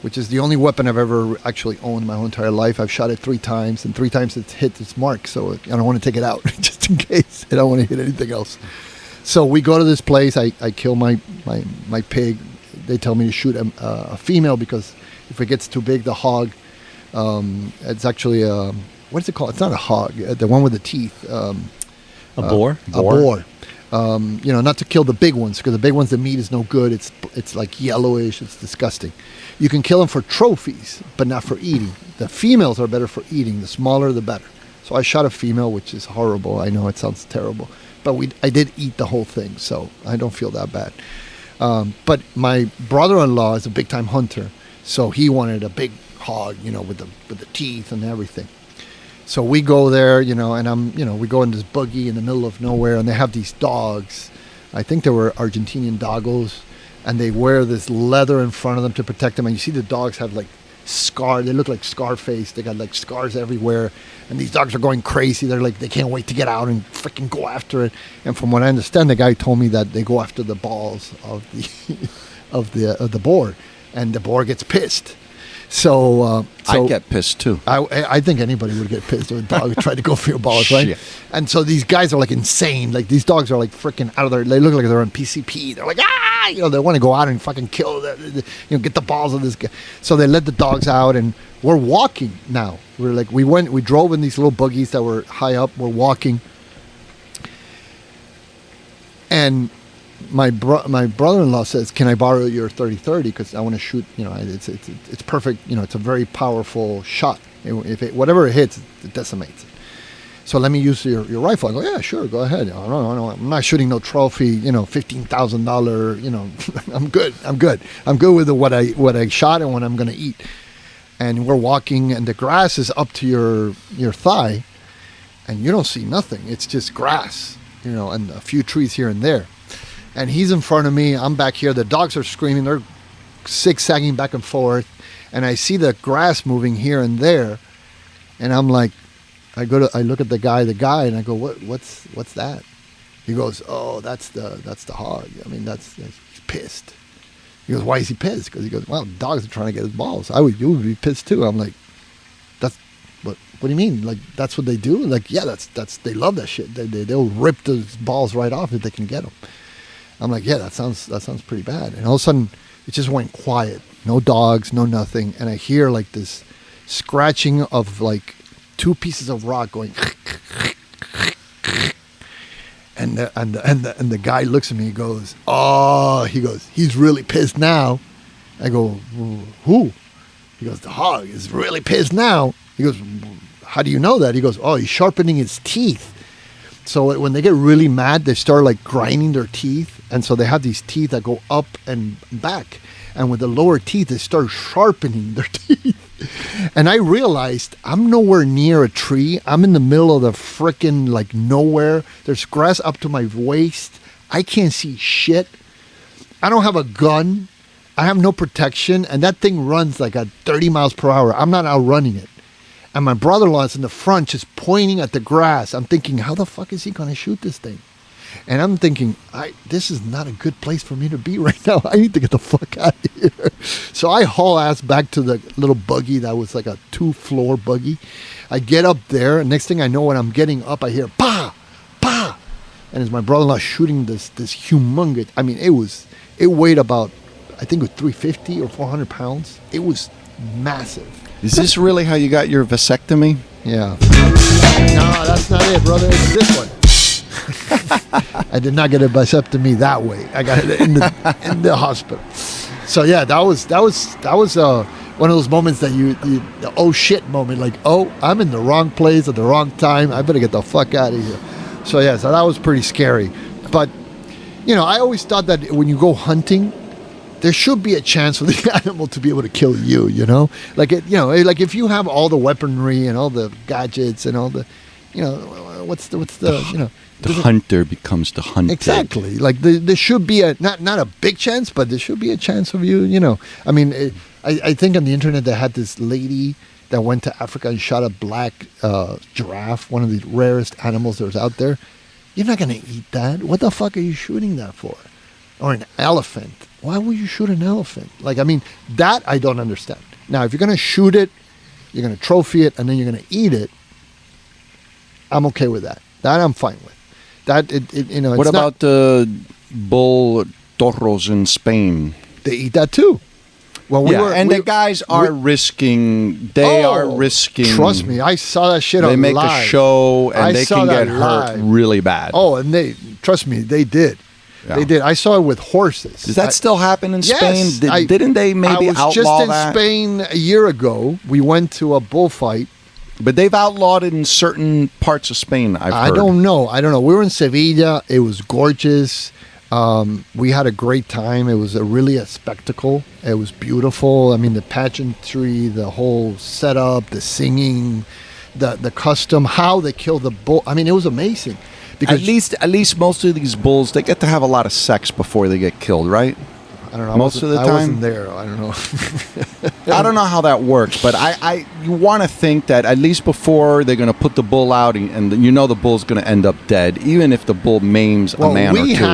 which is the only weapon I've ever actually owned my whole entire life. I've shot it 3 times, and 3 times it's hit its mark. So I don't want to take it out just in case. I don't want to hit anything else. So we go to this place. I kill my pig. They tell me to shoot a female because if it gets too big, the hog, it's actually what is it called? It's not a hog. The one with the teeth. A boar? A boar. Not to kill the big ones because the big ones, the meat is no good. It's like yellowish. It's disgusting. You can kill them for trophies, but not for eating. The females are better for eating. The smaller, the better. So I shot a female, which is horrible. I know it sounds terrible, but I did eat the whole thing, so I don't feel that bad. But my brother-in-law is a big-time hunter, so he wanted a big hog, with the teeth and everything. So we go there, and we go in this buggy in the middle of nowhere, and they have these dogs. I think they were Argentinian doggos, and they wear this leather in front of them to protect them. And you see the dogs have like scar. They look like Scarface. They got like scars everywhere, and these dogs are going crazy. They're like they can't wait to get out and freaking go after it. And from what I understand, the guy told me that they go after the balls of the of the boar, and the boar gets pissed. So I get pissed too. I think anybody would get pissed if a dog tried to go for your balls, right? Shit. And so these guys are like insane. Like these dogs are like freaking out of their. They look like they're on PCP. They're like they want to go out and fucking kill get the balls of this guy. So they let the dogs out, and we're walking now. We drove in these little buggies that were high up. We're walking, and my brother-in-law says, "Can I borrow your 30-30? Because I want to shoot. It's perfect. It's a very powerful shot. Whatever it hits, it decimates it. So let me use your rifle." I go, "Yeah, sure, go ahead. No, I'm not shooting no trophy. $15,000. I'm good. I'm good with what I shot and what I'm gonna eat." and we're walking, and the grass is up to your thigh, and you don't see nothing. It's just grass, and a few trees here and there. And he's in front of me. I'm back here. The dogs are screaming. They're zigzagging back and forth, and I see the grass moving here and there, and I'm like, I look at the guy, and I go, what's that? He goes, oh, that's the hog. I mean, he's pissed. He goes, why is he pissed? Because he goes, well, dogs are trying to get his balls. You would be pissed too. I'm like, what do you mean? Like, that's what they do? Like, yeah, that's they love that shit. They'll rip those balls right off if they can get them. I'm like, yeah, that sounds pretty bad. And all of a sudden, it just went quiet. No dogs, no nothing. And I hear like this scratching of like 2 pieces of rock going. And the guy looks at me. He goes, he's really pissed now. I go, who? He goes, the hog is really pissed now. He goes, how do you know that? He goes, oh, he's sharpening his teeth. So when they get really mad, they start like grinding their teeth. And so they have these teeth that go up and back. And with the lower teeth, they start sharpening their teeth. And I realized I'm nowhere near a tree. I'm in the middle of the frickin' like nowhere. There's grass up to my waist. I can't see shit. I don't have a gun. I have no protection. And that thing runs like at 30 miles per hour. I'm not outrunning it. And my brother-in-law is in the front just pointing at the grass. I'm thinking, how the fuck is he going to shoot this thing? And I'm thinking, this is not a good place for me to be right now. I need to get the fuck out of here. So I haul ass back to the little buggy that was like a 2-floor buggy. I get up there, and next thing I know, when I'm getting up, I hear, bah, bah. And it's my brother-in-law shooting this humongous, I mean, it weighed about, I think it was 350 or 400 pounds. It was massive. Is this really how you got your vasectomy? Yeah. No, that's not it, brother. It's this one. I did not get a vasectomy that way. I got it in the hospital. So yeah, that was one of those moments that the oh shit moment. Like, oh, I'm in the wrong place at the wrong time. I better get the fuck out of here. So yeah, so that was pretty scary. But I always thought that when you go hunting, there should be a chance for the animal to be able to kill you. Like like if you have all the weaponry and all the gadgets and all the, what's the The hunter becomes the hunted. Exactly. Like there should be not a big chance, but there should be a chance of you. I mean, I think on the internet they had this lady that went to Africa and shot a black giraffe, one of the rarest animals that was out there. You're not gonna eat that. What the fuck are you shooting that for? Or an elephant? Why would you shoot an elephant? Like, I mean, that I don't understand. Now, if you're gonna shoot it, you're gonna trophy it, and then you're gonna eat it. I'm okay with that. That I'm fine with. What about the bull toros in Spain? They eat that too. Well, the guys are risking. They are risking. Trust me, I saw that shit on live. They make a show, and they can get hurt really bad. Oh, and trust me, they did. Yeah. They did. I saw it with horses. Does that still happen in Spain? Yes, didn't they maybe outlaw that? I was just in Spain a year ago. We went to a bullfight. But they've outlawed it in certain parts of Spain, I've heard. I don't know. We were in Sevilla. It was gorgeous. We had a great time. It was really a spectacle. It was beautiful. I mean, the pageantry, the whole setup, the singing, the custom, how they kill the bull. I mean, it was amazing. Because at least most of these bulls, they get to have a lot of sex before they get killed, right? I don't know. Most of the time, I wasn't there. I don't know. I don't know how that works, but you want to think that at least before they're going to put the bull out, and the bull's going to end up dead, even if the bull maims a man or two.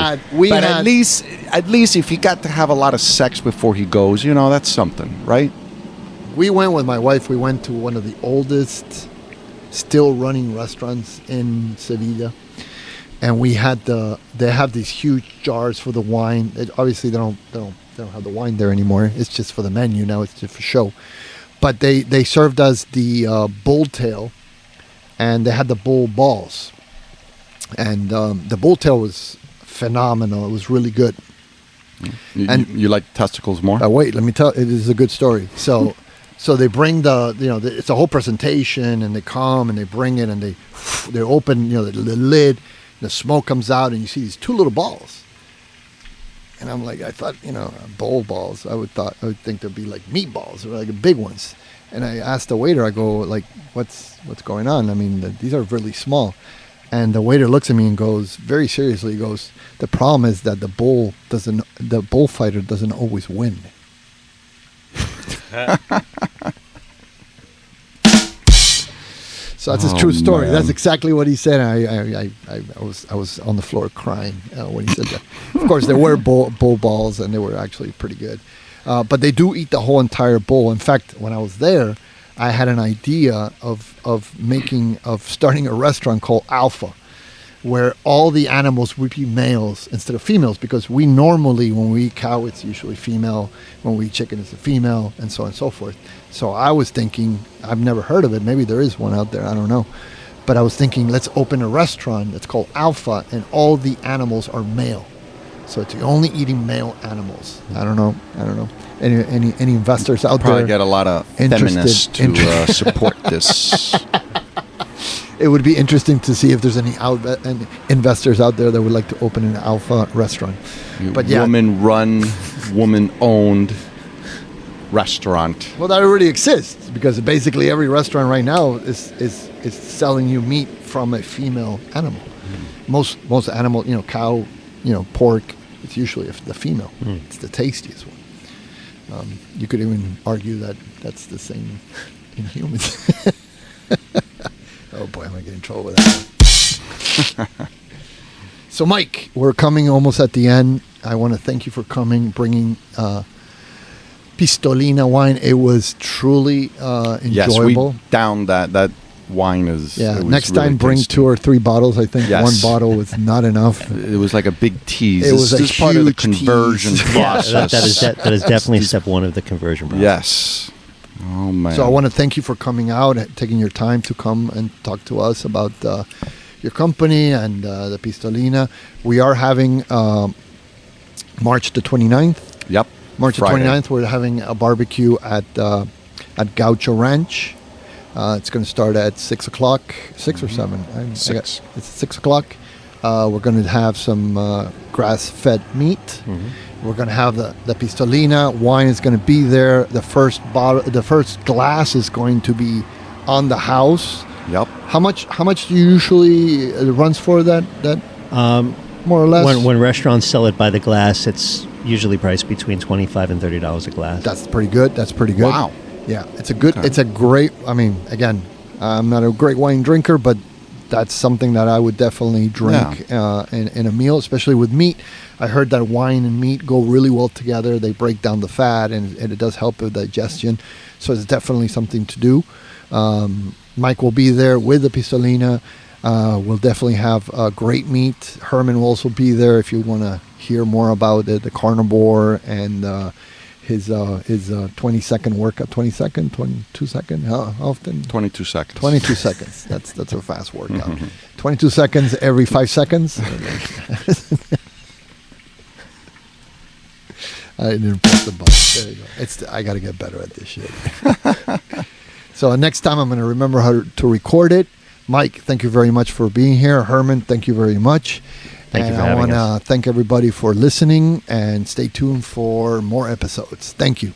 At least if you got to have a lot of sex before he goes, that's something, right? We went with my wife. We went to one of the oldest still running restaurants in Sevilla. And we had they have these huge jars for the wine. Obviously, they don't have the wine there anymore. It's just for the menu now. It's just for show. But they served us the bull tail, and they had the bull balls. And the bull tail was phenomenal. It was really good. You like testicles more? Wait, let me tell. It is a good story. So they bring it's a whole presentation, and they come and they bring it, and they open the lid. The smoke comes out, and you see these 2 little balls. And I'm like, I thought, bull balls. I would think they'd be like meatballs or like big ones. And I asked the waiter, I go, like, what's going on? I mean, these are really small. And the waiter looks at me and goes, very seriously, he goes, the problem is that the bullfighter doesn't always win. So that's his true story. Man. That's exactly what he said. I was on the floor crying when he said that. Of course, there were bull balls, and they were actually pretty good. But they do eat the whole entire bull. In fact, when I was there, I had an idea of starting a restaurant called Alpha, where all the animals would be males instead of females, because we normally, when we eat cow, it's usually female. When we eat chicken, it's a female, and so on and so forth. So I was thinking, I've never heard of it. Maybe there is one out there. I don't know. But I was thinking, let's open a restaurant that's called Alpha, and all the animals are male. So it's only eating male animals. I don't know. Any investors out Probably there? get a lot of feminists to support this. It would be interesting to see if there's any investors out there that would like to open an Alpha restaurant. But yeah, Woman-run, woman-owned restaurant. well, that already exists, because basically every restaurant right now is selling you meat from a female animal. Most animal, cow, pork, it's usually the female. It's the tastiest one. You could even argue that that's the same in humans. Oh boy, I'm gonna get in trouble with that. So Mike, we're coming almost at the end. I want to thank you for coming, bringing Pistolina wine. It was truly enjoyable. Yes, we downed that wine is. Yeah, it was next really time bring tasty. 2 or 3 bottles. I think Yes. one bottle was not enough. It was like a big tease. It was a this is part of the huge conversion tease. Yeah, process. that is definitely step one of the conversion process. Yes. Oh man. So I want to thank you for coming out, taking your time to come and talk to us about your company and the Pistolina. We are having March the 29th. Yep. March Friday. the 29th, we're having a barbecue at Gaucho Ranch. It's going to start at 6 o'clock, 6 or 7? 6. It's 6 o'clock. We're going to have some grass-fed meat. Mm-hmm. We're going to have the Pistolina. Wine is going to be there. The first glass is going to be on the house. Yep. How much do you usually it runs for that more or less? When restaurants sell it by the glass, it's usually priced between $25 and $30 a glass. That's pretty good. Wow. Yeah, it's a good. Okay. It's a great. I mean, again, I'm not a great wine drinker, but that's something that I would definitely drink in a meal, especially with meat. I heard that wine and meat go really well together. They break down the fat, and it does help with digestion. So it's definitely something to do. Mike will be there with the Pistolina. We'll definitely have great meat. Herman will also be there if you want to hear more about the carnivore and his 20-second workout. 20-second, 22-second. How often? 22 seconds. 22 seconds. That's a fast workout. 22 seconds every 5 seconds. I didn't press the button. There you go. I got to get better at this shit. So next time I'm going to remember how to record it. Mike, thank you very much for being here. Herman, thank you very much. Thank you for I having want us. to thank everybody for listening, and stay tuned for more episodes. Thank you.